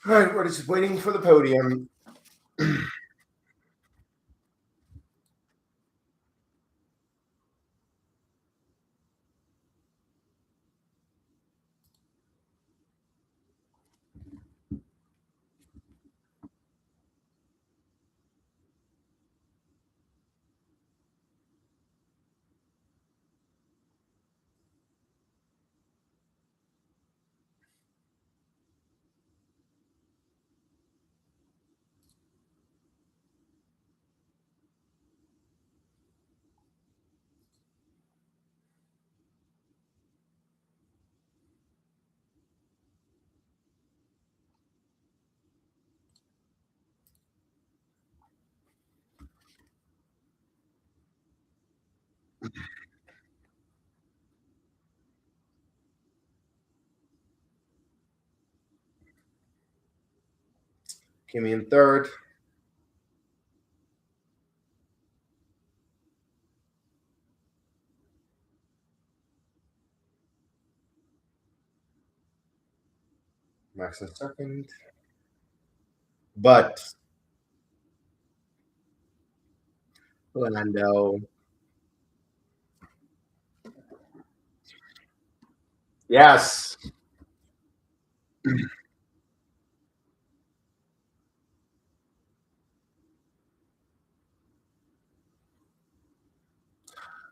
All right, we're just waiting for the podium. Kimmy in third. Max in second. But Lando. Yes.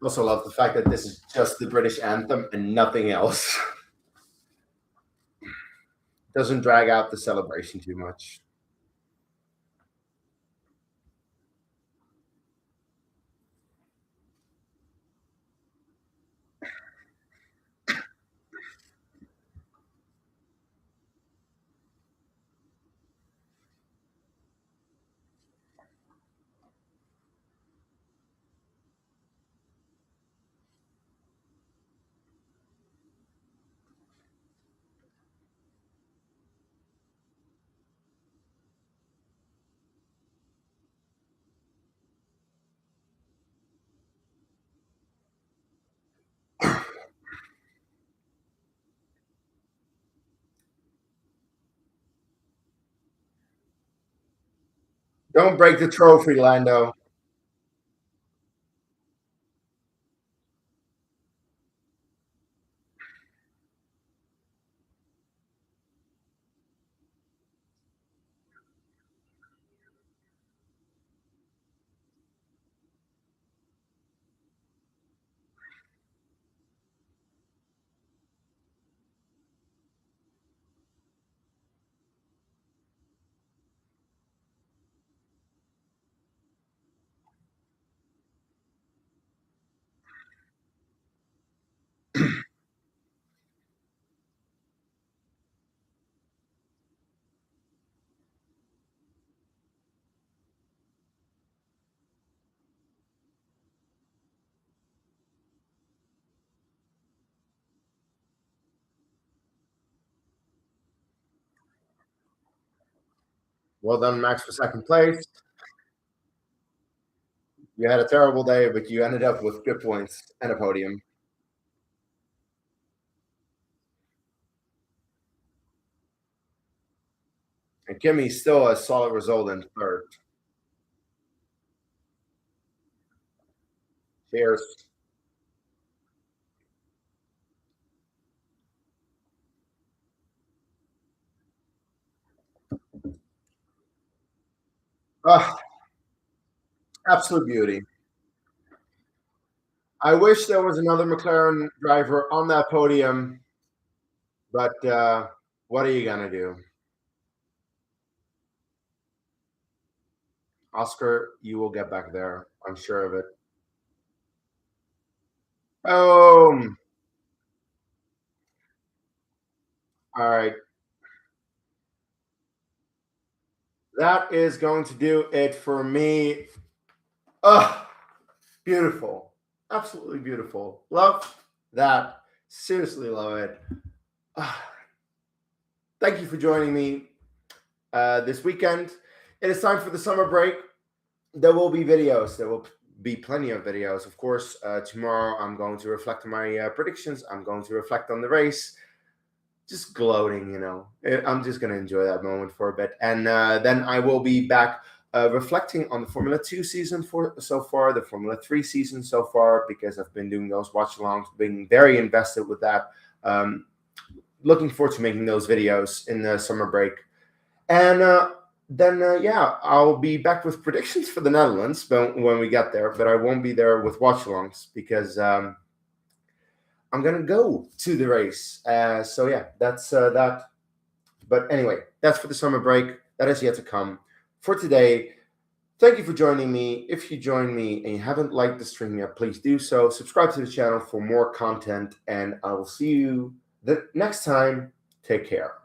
Also love the fact that this is just the British anthem and nothing else. Doesn't drag out the celebration too much. Don't break the trophy, Lando. Well done, Max, for second place. You had a terrible day, but you ended up with good points and a podium. And Kimmy's still a solid result in third. Cheers. Ah, absolute beauty. I wish there was another McLaren driver on that podium, but what are you going to do? Oscar, you will get back there. I'm sure of it. All right. That is going to do it for me. Beautiful. Absolutely beautiful. Love that. Seriously love it. Thank you for joining me this weekend. It is time for the summer break. There will be videos. There will be plenty of videos. Of course, tomorrow I'm going to reflect on my predictions. I'm going to reflect on the race. Just gloating, I'm just going to enjoy that moment for a bit. And then I will be back reflecting on the Formula 2 season so far, the Formula 3 season so far, because I've been doing those watch-alongs, being very invested with that. Looking forward to making those videos in the summer break. And then I'll be back with predictions for the Netherlands when we get there, but I won't be there with watch-alongs because I'm going to go to the race. So yeah, that's that. But anyway, that's for the summer break. That is yet to come. For today, thank you for joining me. If you join me and you haven't liked the stream yet, please do so. Subscribe to the channel for more content, and I will see you the next time. Take care.